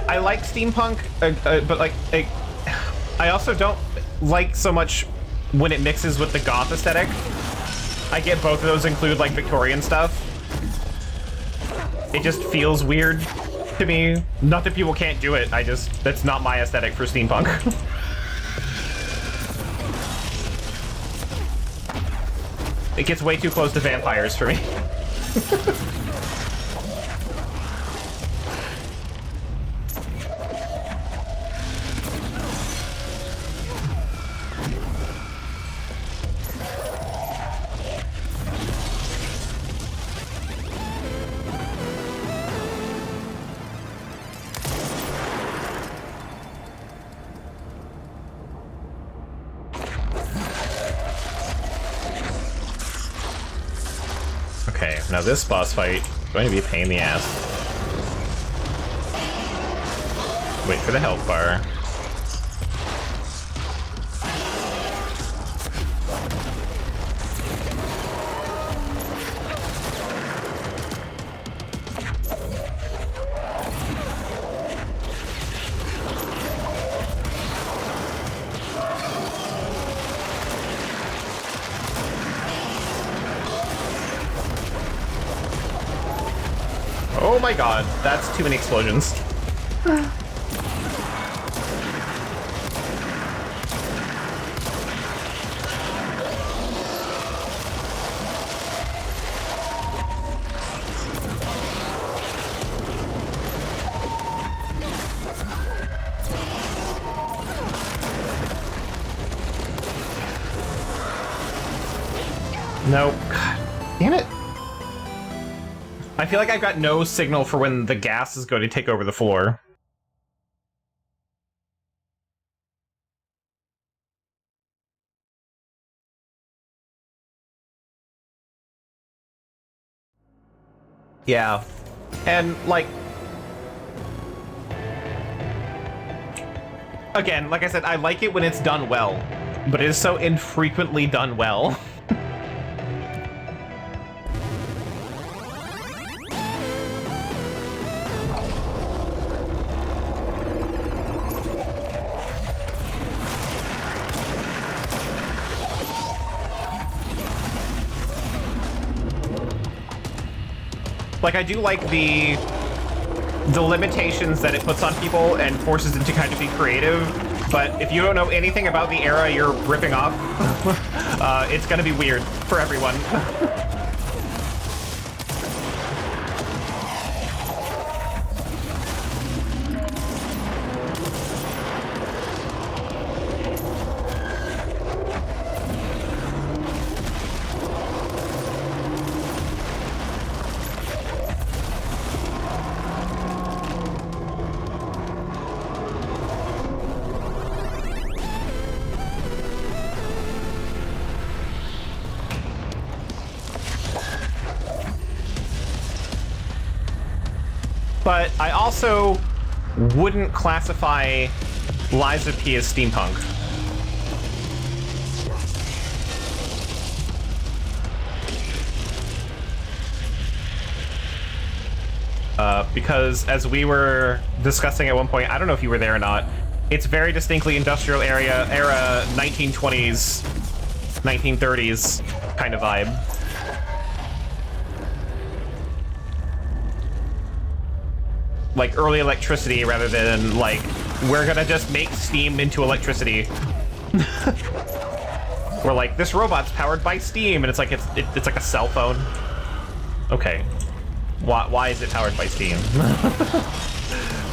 I like steampunk, but like, I also don't like so much when it mixes with the goth aesthetic. I get both of those include like Victorian stuff. It just feels weird to me. Not that people can't do it, that's not my aesthetic for steampunk. It gets way too close to vampires for me. Okay, now this boss fight is going to be a pain in the ass. Wait for the health bar. Oh my god, that's too many explosions. Nope. Damn it. I feel like I've got no signal for when the gas is going to take over the floor. Yeah. And, like... Again, like I said, I like it when it's done well, but it is so infrequently done well. Like, I do like the limitations that it puts on people and forces them to kind of be creative, but if you don't know anything about the era you're ripping off, it's gonna be weird for everyone. But I also wouldn't classify Lies of P as steampunk. Because as we were discussing at one point, I don't know if you were there or not, it's very distinctly industrial era 1920s, 1930s kind of vibe. Like early electricity rather than like, we're gonna just make steam into electricity. We're like, this robot's powered by steam, and it's like it's like a cell phone. Okay. Why is it powered by steam?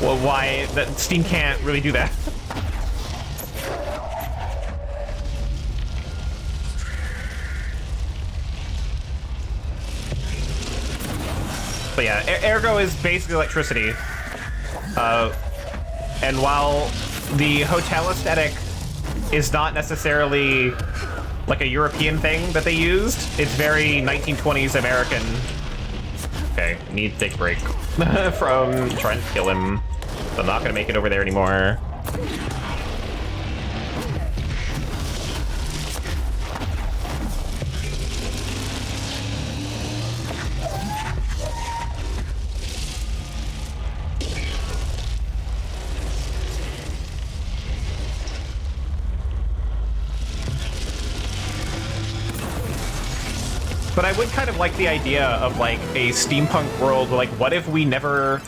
Well, why that steam can't really do that? But yeah, ergo is basically electricity. And while the hotel aesthetic is not necessarily like a European thing that they used, it's very 1920s American. Okay, need to take a break from trying to kill him. So I'm not gonna make it over there anymore. But I would kind of like the idea of like a steampunk world. Like, what if we never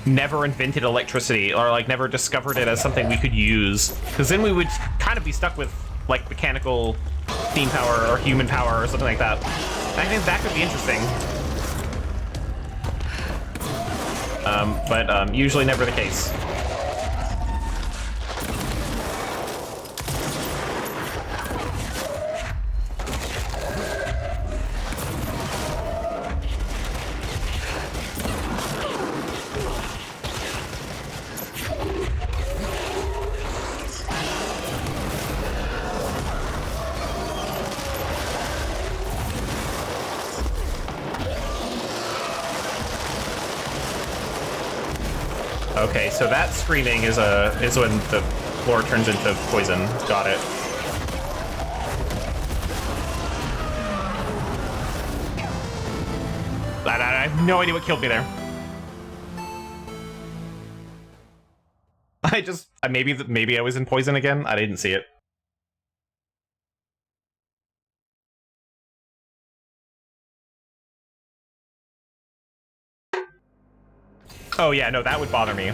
invented electricity, or like never discovered it as something we could use? Because then we would kind of be stuck with like mechanical steam power or human power or something like that. I think that could be interesting. But usually never the case. Okay, so that screaming is when the floor turns into poison. Got it. I have no idea what killed me there. Maybe I was in poison again. I didn't see it. Oh yeah, no, that would bother me.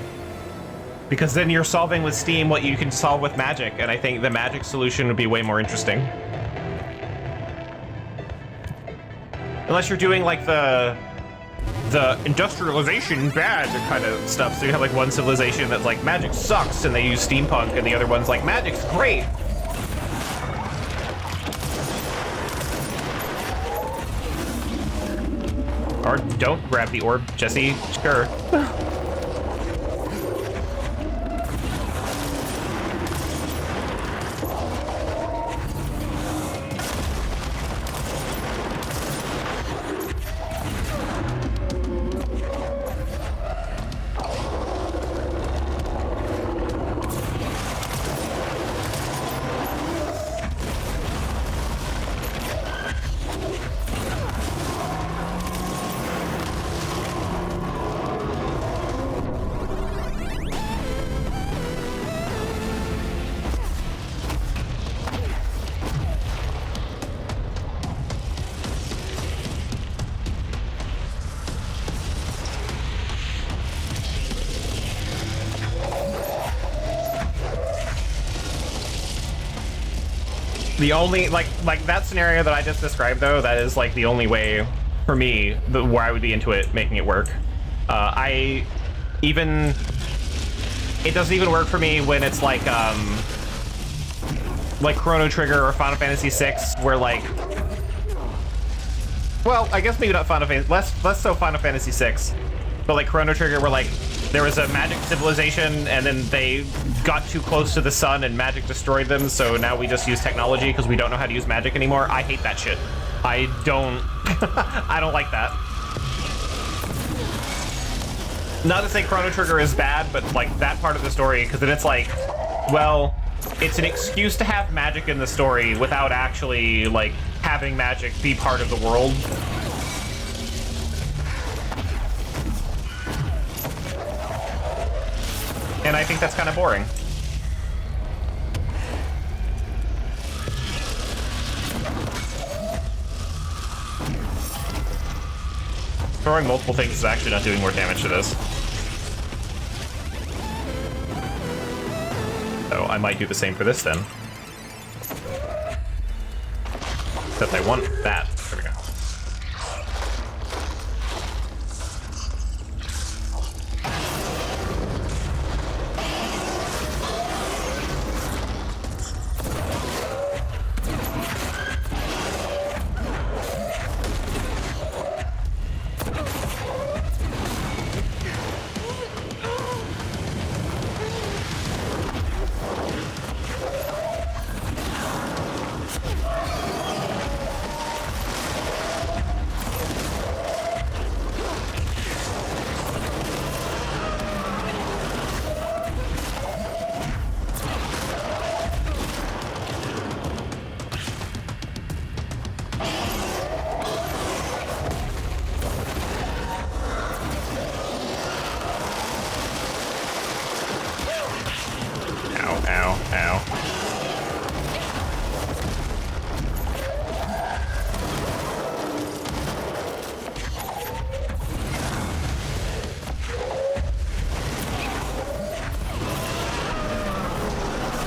Because then you're solving with steam what you can solve with magic, and I think the magic solution would be way more interesting. Unless you're doing like the industrialization bad kind of stuff, so you have like one civilization that's like magic sucks and they use steampunk, and the other one's like magic's great. Or don't grab the orb, Jesse. Sure. The only, like that scenario that I just described, though, that is, like, the only way, for me, where I would be into it, making it work. It doesn't even work for me when it's, like Chrono Trigger or Final Fantasy VI, where, like... Well, I guess maybe not Final Fantasy... Less so Final Fantasy VI. But, like, Chrono Trigger, where, like, there was a magic civilization, and then they got too close to the sun, and magic destroyed them, so now we just use technology because we don't know how to use magic anymore. I hate that shit. I don't... I don't like that. Not to say Chrono Trigger is bad, but, like, that part of the story, because then it's like, well, it's an excuse to have magic in the story without actually, like, having magic be part of the world. And I think that's kind of boring. Throwing multiple things is actually not doing more damage to this. So I might do the same for this then. Except I want that. There we go. ow, ow.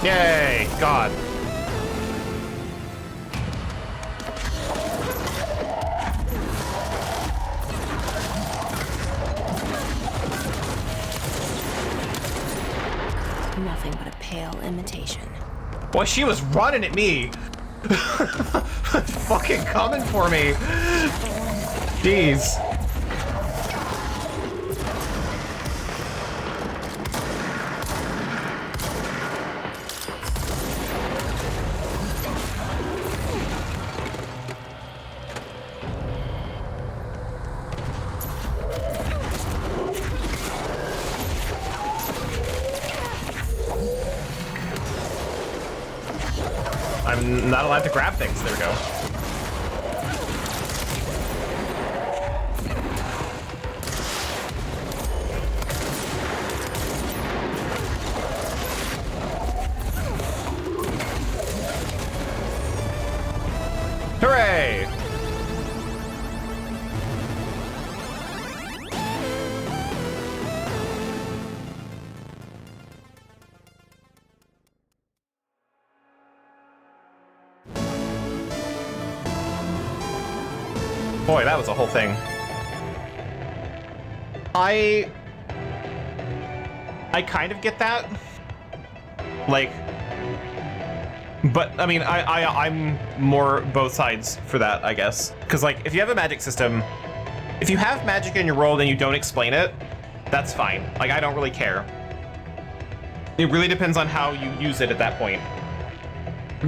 Yay! God. Nothing but a pale imitation. Boy, she was running at me. Fucking coming for me. Jeez. I'm not allowed to grab things. There we go. Hooray! Boy, that was a whole thing. I kind of get that. Like, but I mean, I'm more both sides for that, I guess. Because like, if you have a magic system, if you have magic in your world and you don't explain it, that's fine. Like, I don't really care. It really depends on how you use it at that point.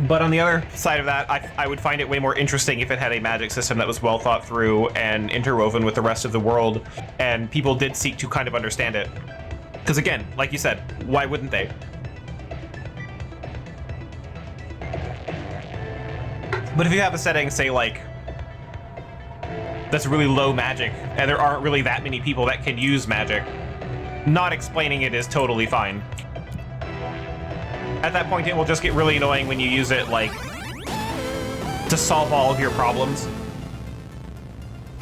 But on the other side of that, I would find it way more interesting if it had a magic system that was well thought through and interwoven with the rest of the world, and people did seek to kind of understand it. Because again, like you said, why wouldn't they? But if you have a setting, say like, that's really low magic, and there aren't really that many people that can use magic, not explaining it is totally fine. At that point, it will just get really annoying when you use it, like, to solve all of your problems.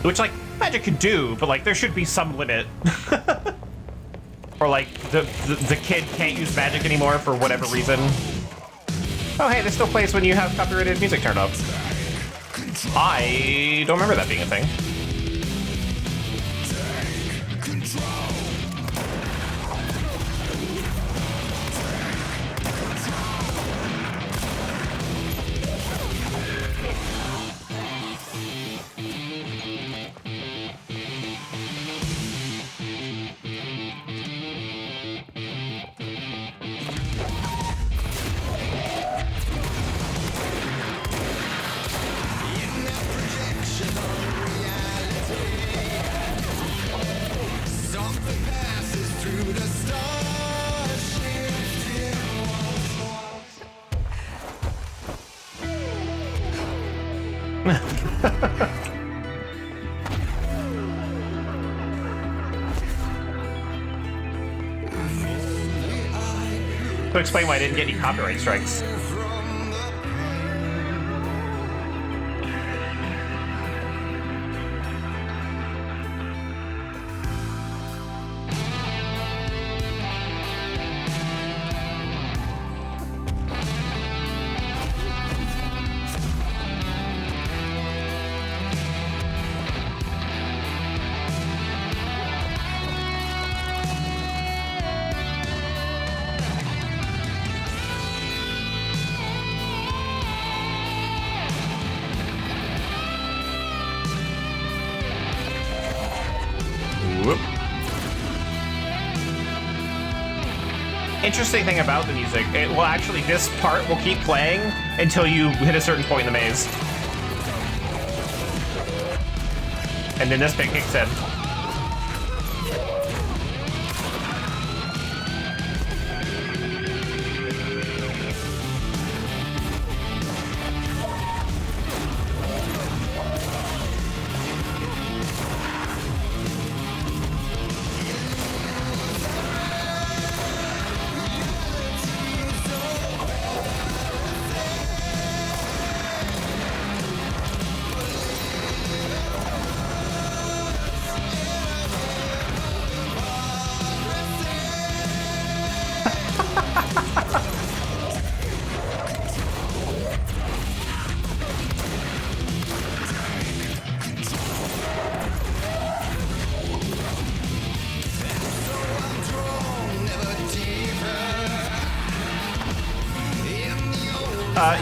Which, like, magic can do, but, like, there should be some limit. Or, like, the kid can't use magic anymore for whatever reason. Oh, hey, this still plays when you have copyrighted music turned up. I don't remember that being a thing. To explain why I didn't get any copyright strikes. Interesting thing about the music, it will actually, this part will keep playing until you hit a certain point in the maze. And then this bit kicks in.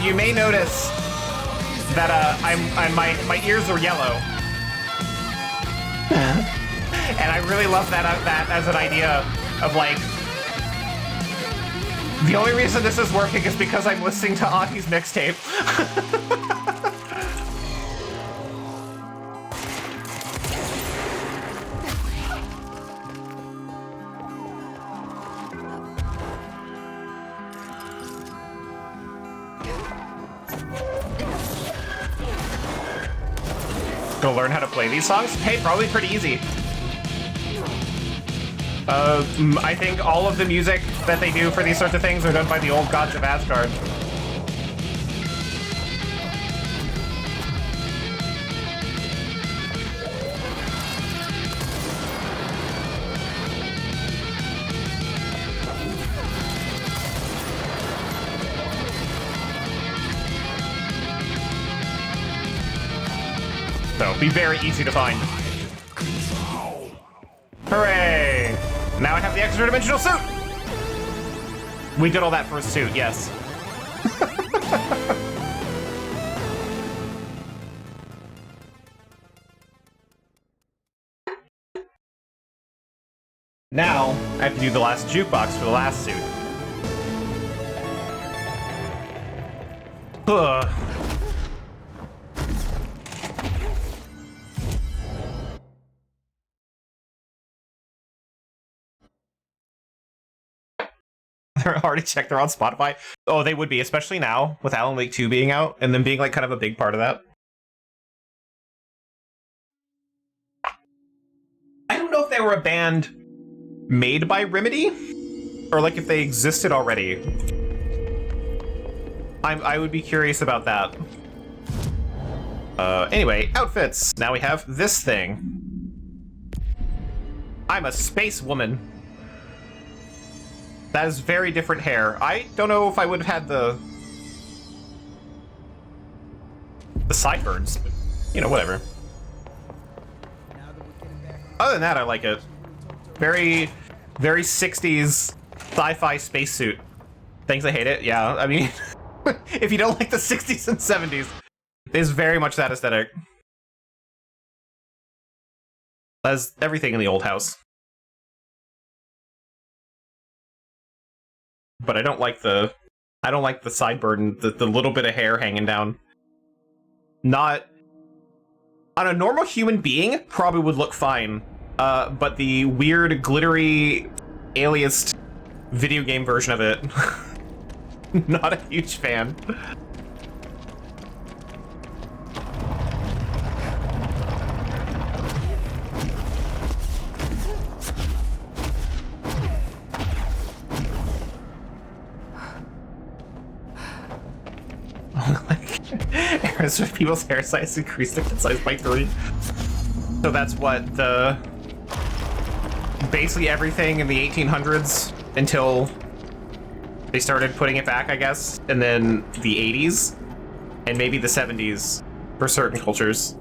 You may notice that my ears are yellow, and I really love that as an idea of like the only reason this is working is because I'm listening to Auntie's mixtape. Go learn how to play these songs? Hey, probably pretty easy. I think all of the music that they do for these sorts of things are done by the old gods of Asgard. So, be very easy to find. Hooray! Now I have the extra dimensional suit! We did all that for a suit, yes. Now, I have to do the last jukebox for the last suit. Ugh. They're already checked. They're on Spotify. Oh, they would be, especially now with Alan Wake 2 being out and them being like kind of a big part of that. I don't know if they were a band made by Remedy or like if they existed already. I would be curious about that. Anyway, outfits. Now we have this thing. I'm a space woman. That is very different hair. I don't know if I would have had the sideburns, but, you know, whatever. Other than that, I like it. Very, very 60s sci-fi spacesuit. Thanks, I hate it. Yeah, I mean, if you don't like the 60s and 70s, it is very much that aesthetic. That's everything in the old house. But I don't like the sideburn, the little bit of hair hanging down. Not on a normal human being, probably would look fine. But the weird glittery aliased video game version of it, not a huge fan. As people's hair size increased in size by 3. So that's what the basically everything in the 1800s until they started putting it back, I guess, and then the 80s and maybe the 70s for certain cultures.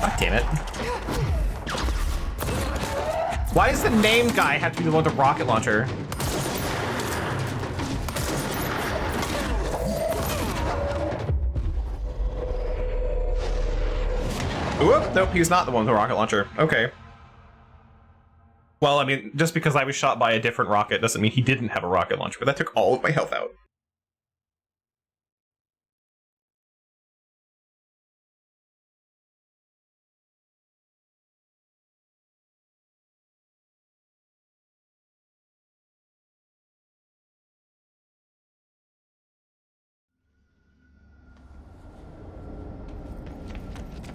God damn it. Why does the name guy have to be the one with the rocket launcher? Whoop, nope, he's not the one with the rocket launcher. Okay. Well, I mean, just because I was shot by a different rocket doesn't mean he didn't have a rocket launcher, but that took all of my health out.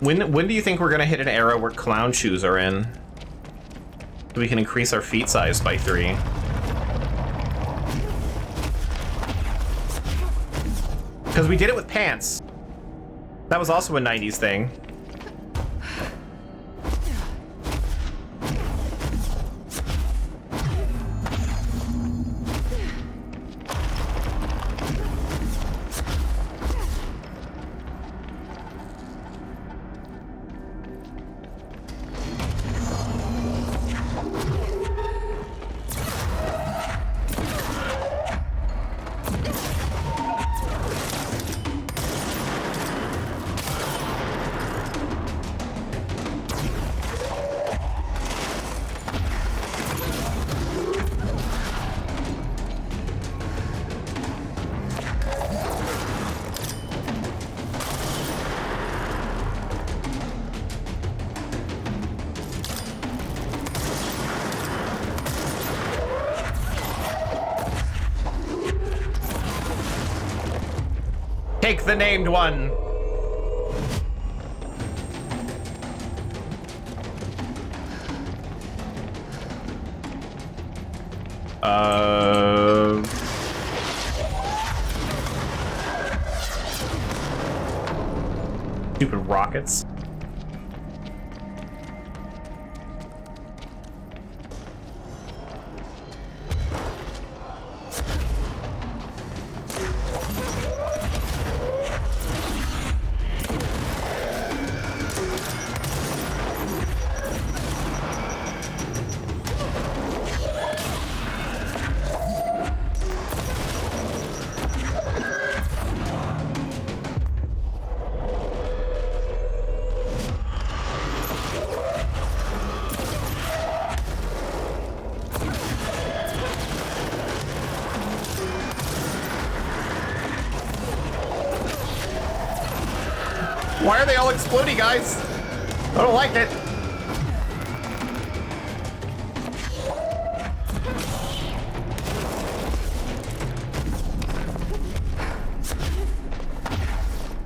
When do you think we're gonna hit an era where clown shoes are in? So we can increase our feet size by 3. Because we did it with pants. That was also a 90s thing. Take the named one. Stupid rockets. Why are they all exploding, guys? I don't like it.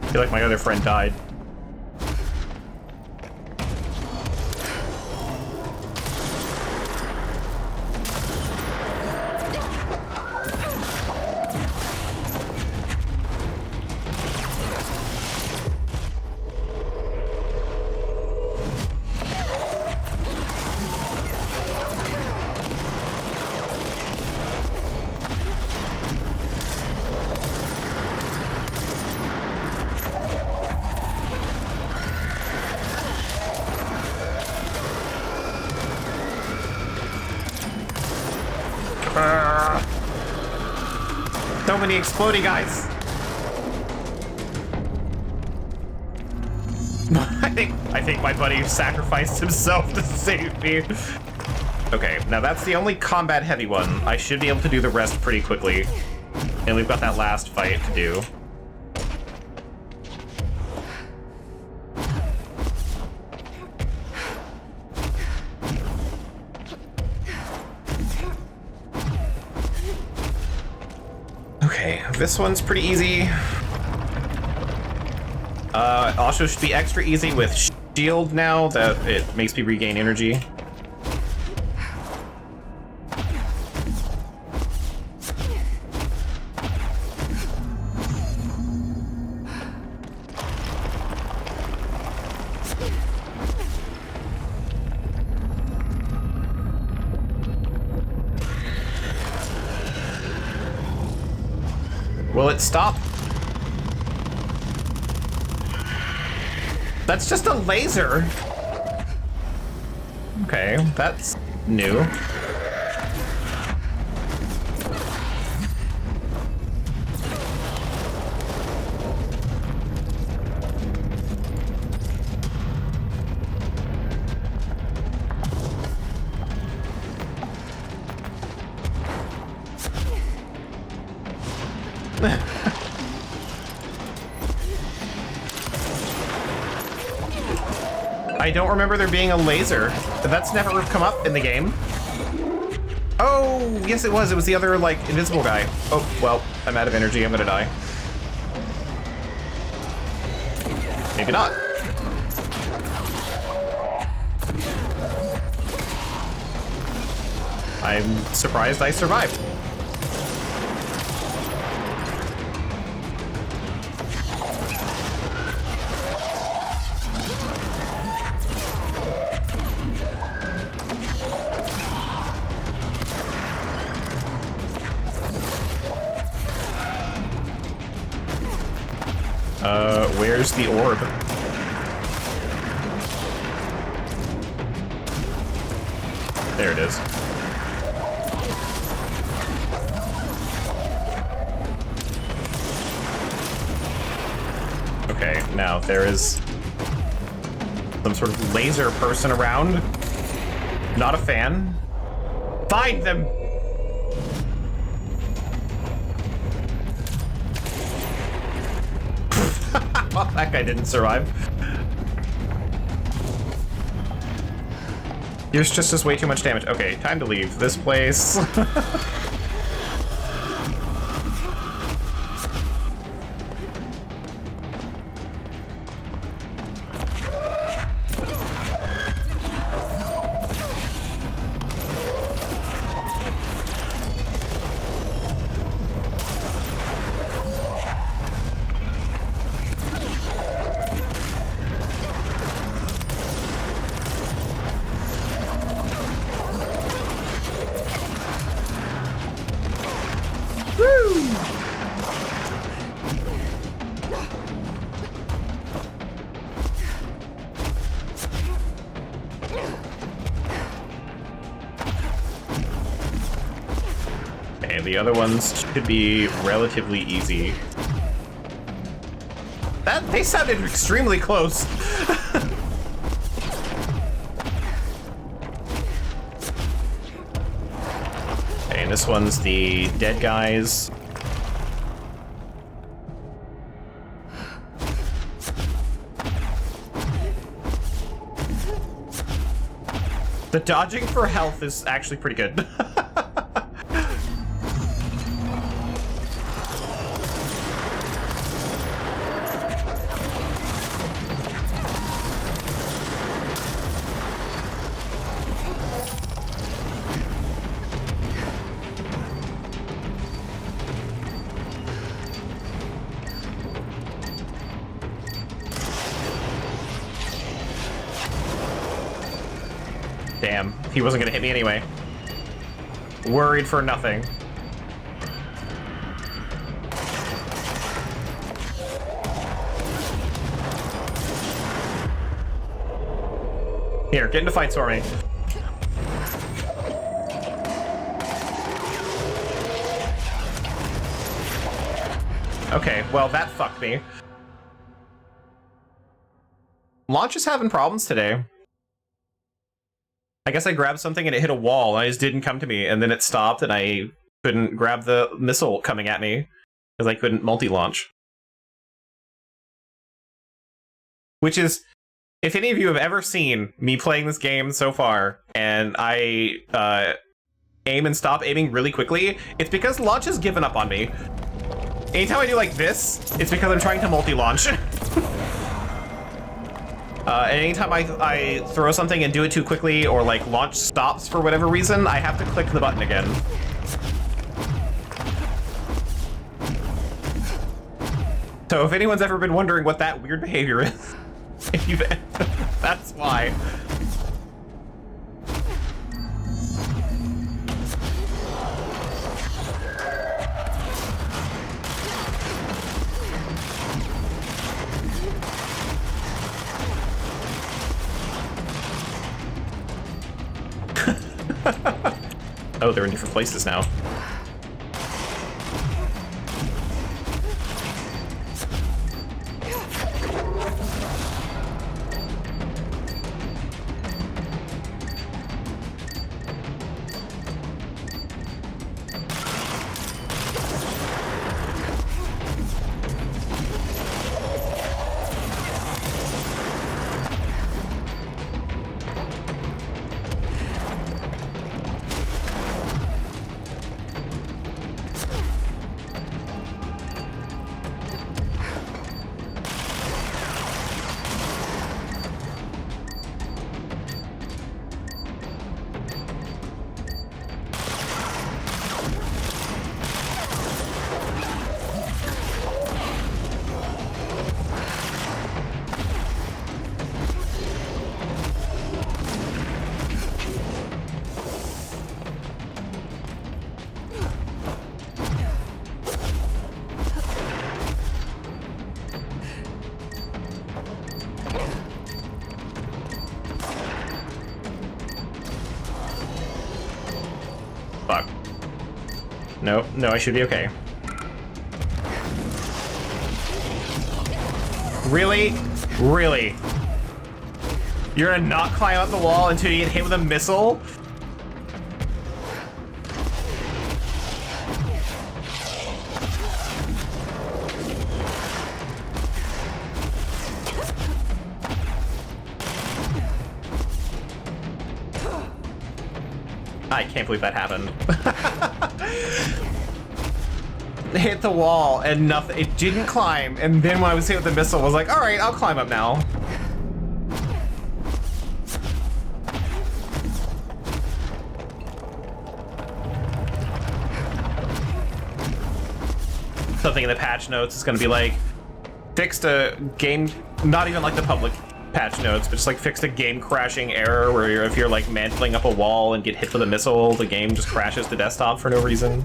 I feel like my other friend died. So many exploding guys. I think my buddy sacrificed himself to save me. Okay, now that's the only combat heavy one. I should be able to do the rest pretty quickly. And we've got that last fight to do. Okay, this one's pretty easy. Also should be extra easy with shield now that it makes me regain energy. Will it stop? That's just a laser. Okay, that's new. I don't remember there being a laser. That's never come up in the game. Oh, yes it was. It was the other, like, invisible guy. Oh, well, I'm out of energy. I'm gonna die. Maybe not. I'm surprised I survived. Where's the orb? There it is. Okay, now there is some sort of laser person around. Not a fan. Find them! Well, that guy didn't survive. Yours just does way too much damage. Okay, time to leave this place. Okay, the other ones should be relatively easy. They sounded extremely close. Okay, and this one's the dead guys. The dodging for health is actually pretty good. Damn, he wasn't gonna hit me anyway. Worried for nothing. Here, get into fights for me. Okay, well, that fucked me. Launch is having problems today. I guess I grabbed something and it hit a wall and it just didn't come to me, and then it stopped and I couldn't grab the missile coming at me because I couldn't multi-launch. Which is, if any of you have ever seen me playing this game so far and I aim and stop aiming really quickly, it's because launch has given up on me. Anytime I do like this, it's because I'm trying to multi-launch. And anytime I throw something and do it too quickly, or like launch stops for whatever reason, I have to click the button again. So if anyone's ever been wondering what that weird behavior is, if you've, that's why. Oh, they're in different places now. No, I should be okay. Really? Really? You're gonna not climb up the wall until you get hit with a missile? I can't believe that happened. Hit the wall and nothing. It didn't climb, and then when I was hit with the missile, I was like, all right, I'll climb up now. Something in the patch notes is going to be like, fixed a game, not even like the public patch notes, but just like fixed a game crashing error where if you're like mantling up a wall and get hit with a missile, the game just crashes the desktop for no reason.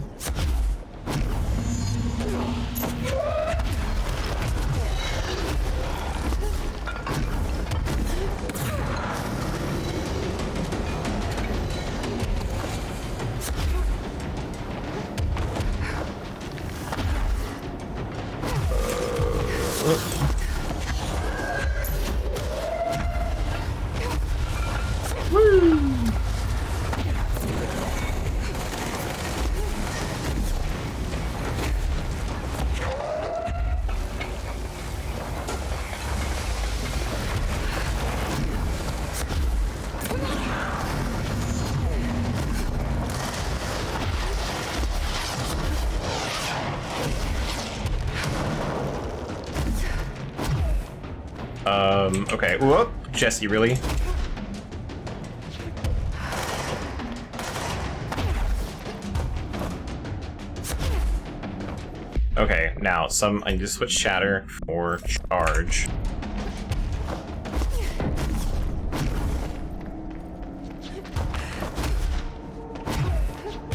Okay, whoop, Jesse, really? Okay, now I need to switch shatter for charge.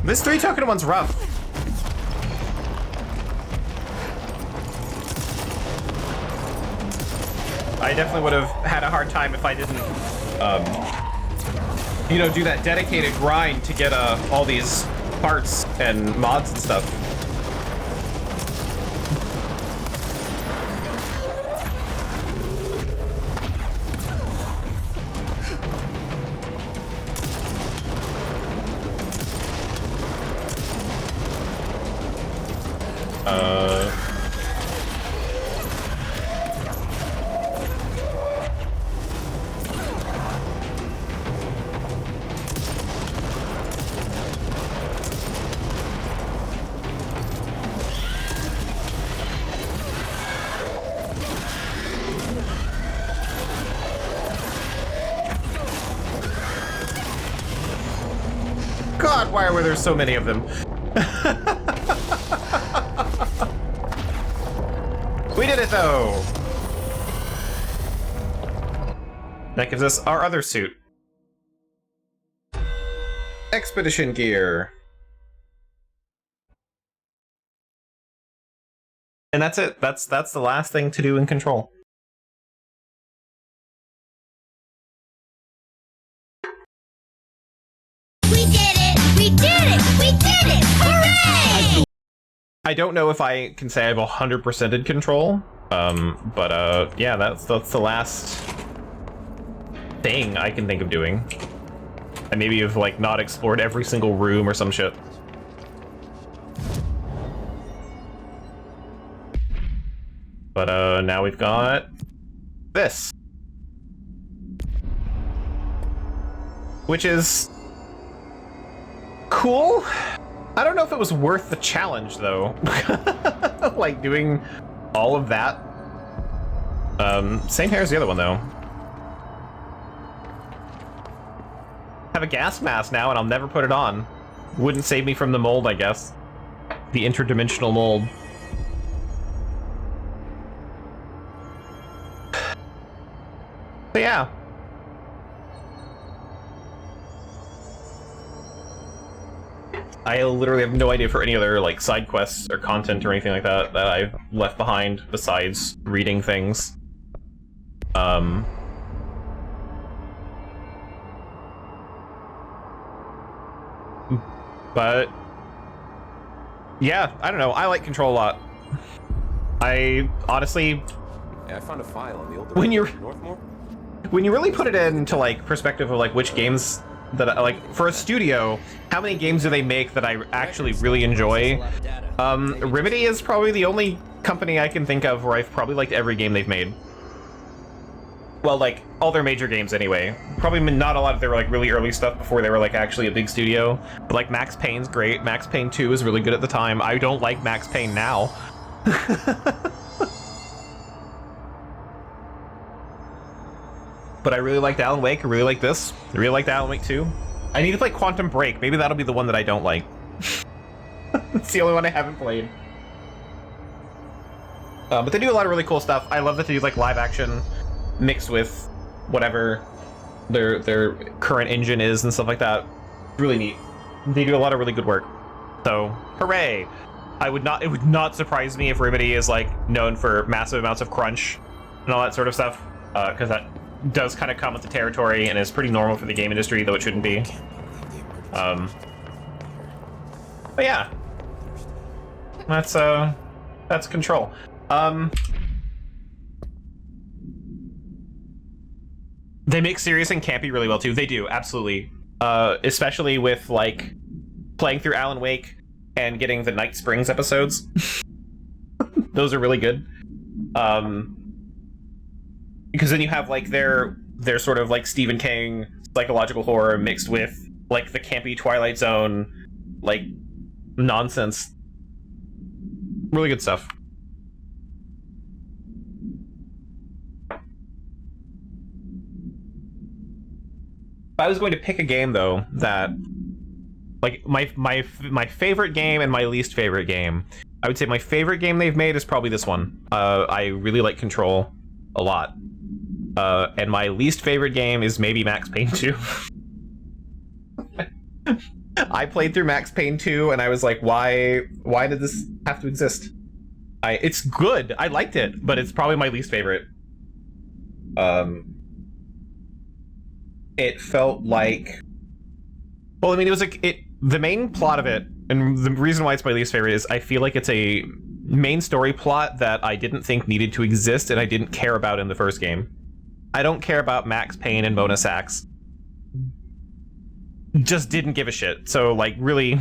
This 3-token one's rough. I definitely would have had a hard time if I didn't, you know, do that dedicated grind to get all these parts and mods and stuff. God, why were there so many of them? We did it, though! That gives us our other suit. Expedition gear. And that's it. That's the last thing to do in Control. We did it! We did it! We did it! Hooray! I don't know if I can say I've 100%ed Control, but yeah, that's the last thing I can think of doing. I maybe have like not explored every single room or some shit. But now we've got this, which is cool. I don't know if it was worth the challenge, though. Like, doing all of that. Same hair as the other one, though. Have a gas mask now, and I'll never put it on. Wouldn't save me from the mold, I guess. The interdimensional mold. But yeah. I literally have no idea for any other like side quests or content or anything like that that I've left behind besides reading things. But yeah, I don't know. I like Control a lot. I honestly, Yeah, I found a file on the old When you're- Northmore. when you really put it into like perspective of like which games that like for a studio, how many games do they make that I actually really enjoy? Remedy is probably the only company I can think of where I've probably liked every game they've made. Well, like all their major games anyway. Probably not a lot of their like really early stuff before they were like actually a big studio. But like Max Payne's great. Max Payne 2 is really good at the time. I don't like Max Payne now. But I really liked Alan Wake. I really like this. I really liked Alan Wake 2. I need to play Quantum Break. Maybe that'll be the one that I don't like. It's the only one I haven't played. But they do a lot of really cool stuff. I love that they do like live action mixed with whatever their current engine is and stuff like that. Really neat. They do a lot of really good work. So, hooray! It would not surprise me if Remedy is like known for massive amounts of crunch and all that sort of stuff, because that does kind of come with the territory and is pretty normal for the game industry, though it shouldn't be. But yeah, that's Control. They make serious and campy really well too. They do, absolutely. Especially with like playing through Alan Wake and getting the Night Springs episodes. Those are really good. Because then you have like their sort of like Stephen King psychological horror mixed with like the campy Twilight Zone like nonsense. Really good stuff. If I was going to pick a game though that like my favorite game and my least favorite game, I would say my favorite game they've made is probably this one. I really like Control a lot. And my least favorite game is maybe Max Payne 2. I played through Max Payne 2 and I was like, why did this have to exist? It's good. I liked it, but it's probably my least favorite. It felt like, well, I mean, it was like the main plot of it, and the reason why it's my least favorite is I feel like it's a main story plot that I didn't think needed to exist and I didn't care about in the first game. I don't care about Max Payne and Mona Sachs. Just didn't give a shit. So, like, really...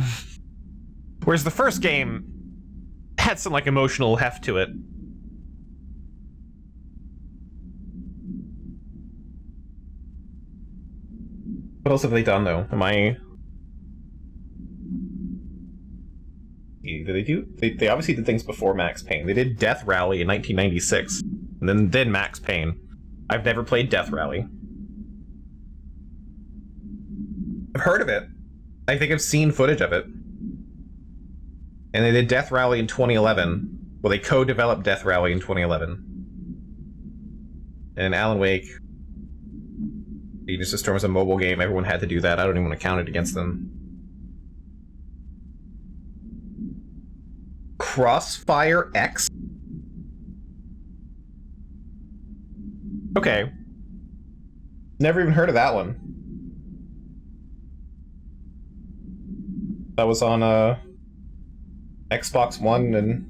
Whereas the first game had some, like, emotional heft to it. What else have they done, though? Did they do? They obviously did things before Max Payne. They did Death Rally in 1996. And then Max Payne. I've never played Death Rally. I've heard of it. I think I've seen footage of it. And they did Death Rally in 2011. Well, they co-developed Death Rally in 2011. And Alan Wake. Aegis of Storm was a mobile game. Everyone had to do that. I don't even want to count it against them. Crossfire X? Okay. Never even heard of that one. That was on Xbox One and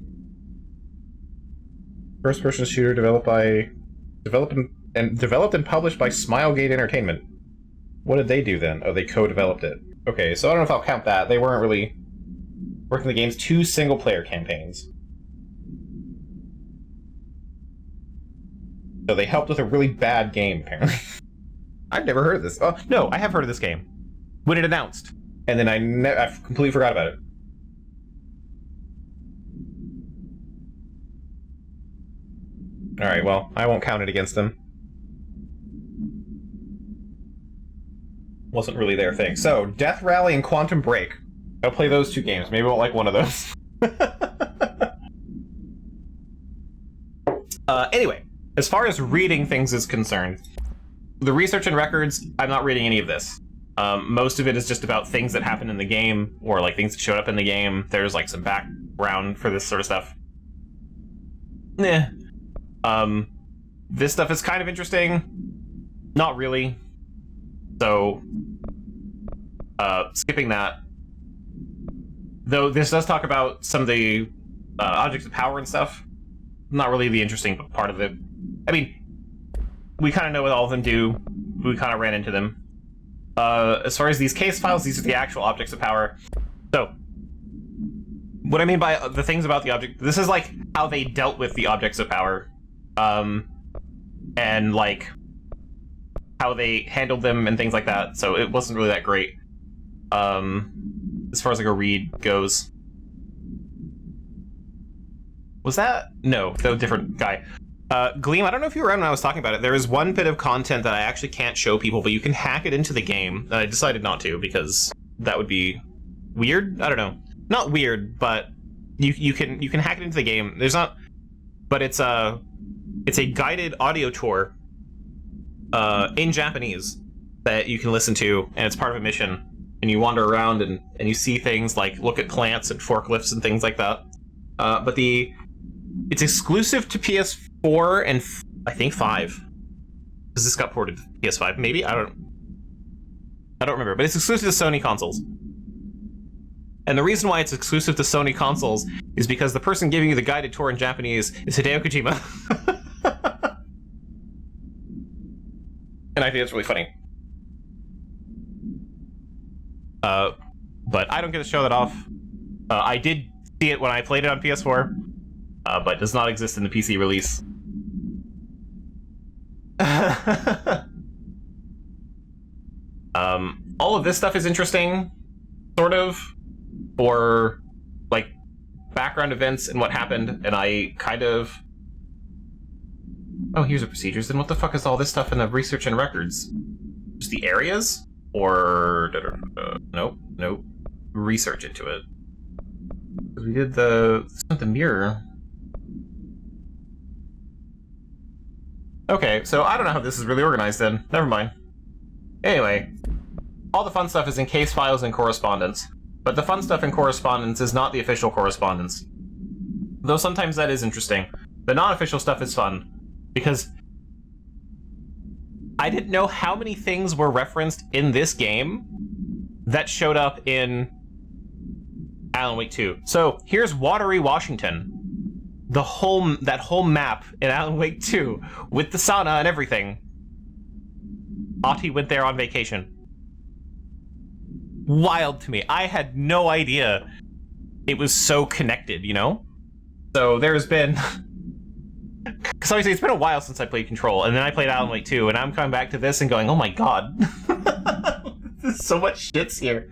first-person shooter developed and published by Smilegate Entertainment. What did they do then? Oh, they co-developed it. Okay, so I don't know if I'll count that. They weren't really working the game's 2 single-player campaigns. So they helped with a really bad game, apparently. I've never heard of this. Oh, no, I have heard of this game. When it announced. And then I completely forgot about it. Alright, well, I won't count it against them. Wasn't really their thing. So, Death Rally and Quantum Break. I'll play those 2 games. Maybe I'll like one of those. Anyway, as far as reading things is concerned, the research and records, I'm not reading any of this. Most of it is just about things that happen in the game, or like things that showed up in the game. There's like some background for this sort of stuff. This stuff is kind of interesting. Not really. So, skipping that. Though this does talk about some of the objects of power and stuff. Not really the interesting part of it. I mean, we kind of know what all of them do. We kind of ran into them. As far as these case files, these are the actual objects of power. So, what I mean by the things about the object, this is like how they dealt with the objects of power. And like how they handled them and things like that. So it wasn't really that great. As far as like a read goes. Was that? No, different guy. Gleam, I don't know if you were around when I was talking about it. There is one bit of content that I actually can't show people, but you can hack it into the game. I decided not to because that would be weird. I don't know. Not weird, but you can hack it into the game. There's not, but it's a guided audio tour in Japanese that you can listen to, and it's part of a mission. And you wander around and you see things like look at plants and forklifts and things like that. But it's exclusive to PS4 and I think 5. Because this got ported to PS5, maybe? I don't remember, but it's exclusive to Sony consoles. And the reason why it's exclusive to Sony consoles is because the person giving you the guided tour in Japanese is Hideo Kojima. And I think it's really funny. But I don't get to show that off. I did see it when I played it on PS4, but does not exist in the PC release. All of this stuff is interesting, sort of, for like background events and what happened, and I kind of... Oh, here's the procedures. Then what the fuck is all this stuff in the research and records? Just the areas? Or... Nope. Research into it. We did the mirror. Okay, so I don't know how this is really organized then. Never mind. Anyway, all the fun stuff is in case files and correspondence, but the fun stuff in correspondence is not the official correspondence. Though sometimes that is interesting. The non-official stuff is fun, because I didn't know how many things were referenced in this game that showed up in Alan Wake 2. So here's Watery Washington. That whole map in Alan Wake 2 with the sauna and everything. Ahti went there on vacation. Wild to me. I had no idea it was so connected, you know? So there's been... Because obviously it's been a while since I played Control, and then I played Alan Wake 2, and I'm coming back to this and going, oh my god. There's so much shits here.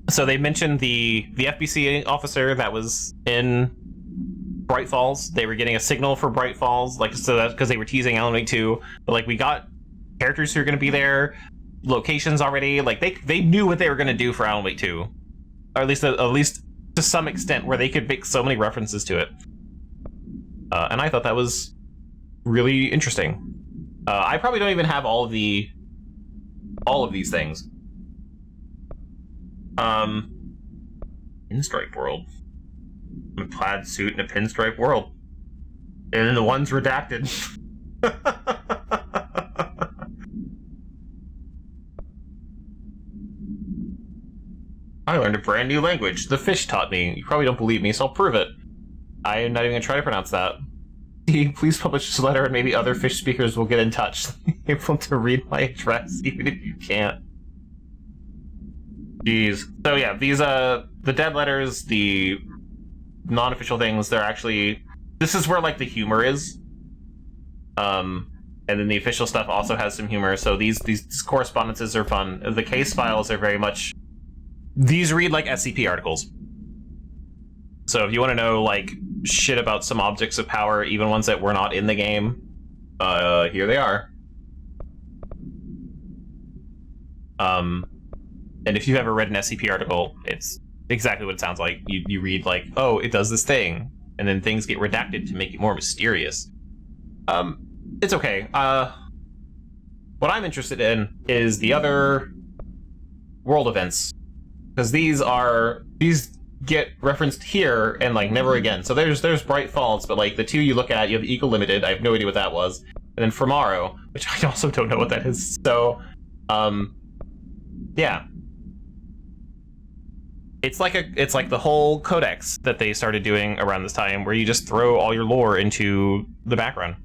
So they mentioned the FBC officer that was in Bright Falls. They were getting a signal for Bright Falls, like, so that's because they were teasing Alan Wake 2. But like, we got characters who are going to be there, locations already. Like, they knew what they were going to do for Alan Wake 2, or at least to some extent, where they could make so many references to it. And I thought that was really interesting. I probably don't even have all of these things. Pinstripe world. A plaid suit in a pinstripe world. And then the one's redacted. I learned a brand new language. The fish taught me. You probably don't believe me, so I'll prove it. I am not even going to try to pronounce that. Please publish this letter and maybe other fish speakers will get in touch. Able to read my address, even if you can't. Jeez. So yeah, these, the dead letters, the non-official things, they're actually... This is where, like, the humor is. And then the official stuff also has some humor, so these correspondences are fun. The case files are very much... These read like SCP articles. So if you want to know, like, shit about some objects of power, even ones that were not in the game, here they are. And if you've ever read an SCP article, it's exactly what it sounds like. You read, like, oh, it does this thing, and then things get redacted to make it more mysterious. It's okay. What I'm interested in is the other world events. Because these get referenced here and, like, never again. So there's Bright Falls, but, like, the two you look at, you have Eagle Limited, I have no idea what that was. And then Framaro, which I also don't know what that is. So, yeah. it's like the whole codex that they started doing around this time, where you just throw all your lore into the background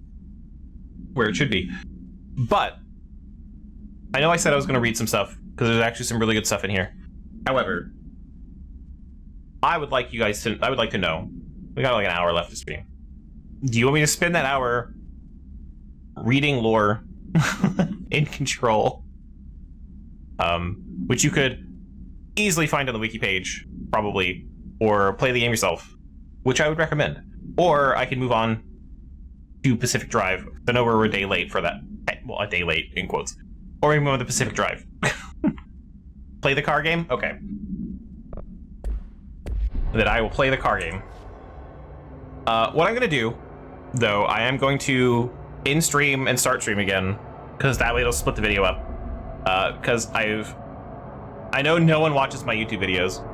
where it should be. But I know I said I was going to read some stuff because there's actually some really good stuff in here. However, I would like to know. We got like an hour left to stream. Do you want me to spend that hour reading lore in Control, which you could easily find on the wiki page, probably, or play the game yourself, which I would recommend. Or I can move on to Pacific Drive. I know we're a day late for that. Well, a day late, in quotes. Or we can move on to Pacific Drive. Play the car game? Okay. Then I will play the car game. What I'm going to do, though, I am going to in-stream and start stream again, because that way it'll split the video up. Because I know no one watches my YouTube videos.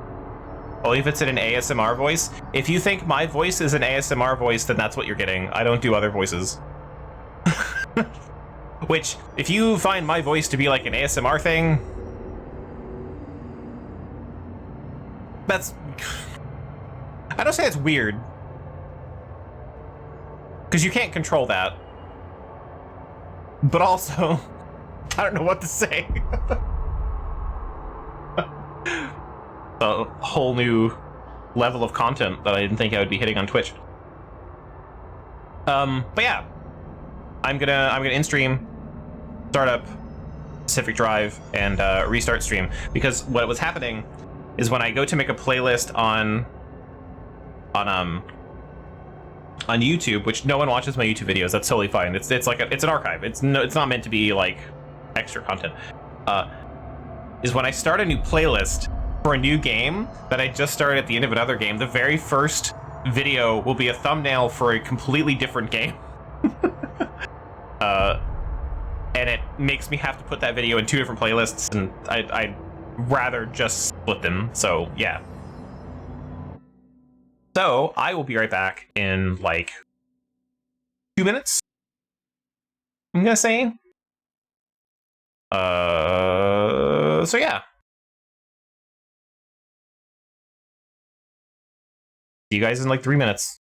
Only if it's in an ASMR voice. If you think my voice is an ASMR voice, then that's what you're getting. I don't do other voices. Which, if you find my voice to be like an ASMR thing, that's... I don't say it's weird. Because you can't control that. But also, I don't know what to say. A whole new level of content that I didn't think I would be hitting on Twitch. But yeah, I'm gonna in-stream, start up Pacific Drive, and restart stream, because what was happening is when I go to make a playlist on YouTube, which no one watches my YouTube videos. That's totally fine. It's like it's an archive. It's not meant to be like extra content. Is when I start a new playlist for a new game that I just started at the end of another game, the very first video will be a thumbnail for a completely different game. And it makes me have to put that video in two different playlists, and I'd rather just split them. So yeah. So I will be right back in like 2 minutes, I'm gonna say. So yeah. See you guys in like 3 minutes.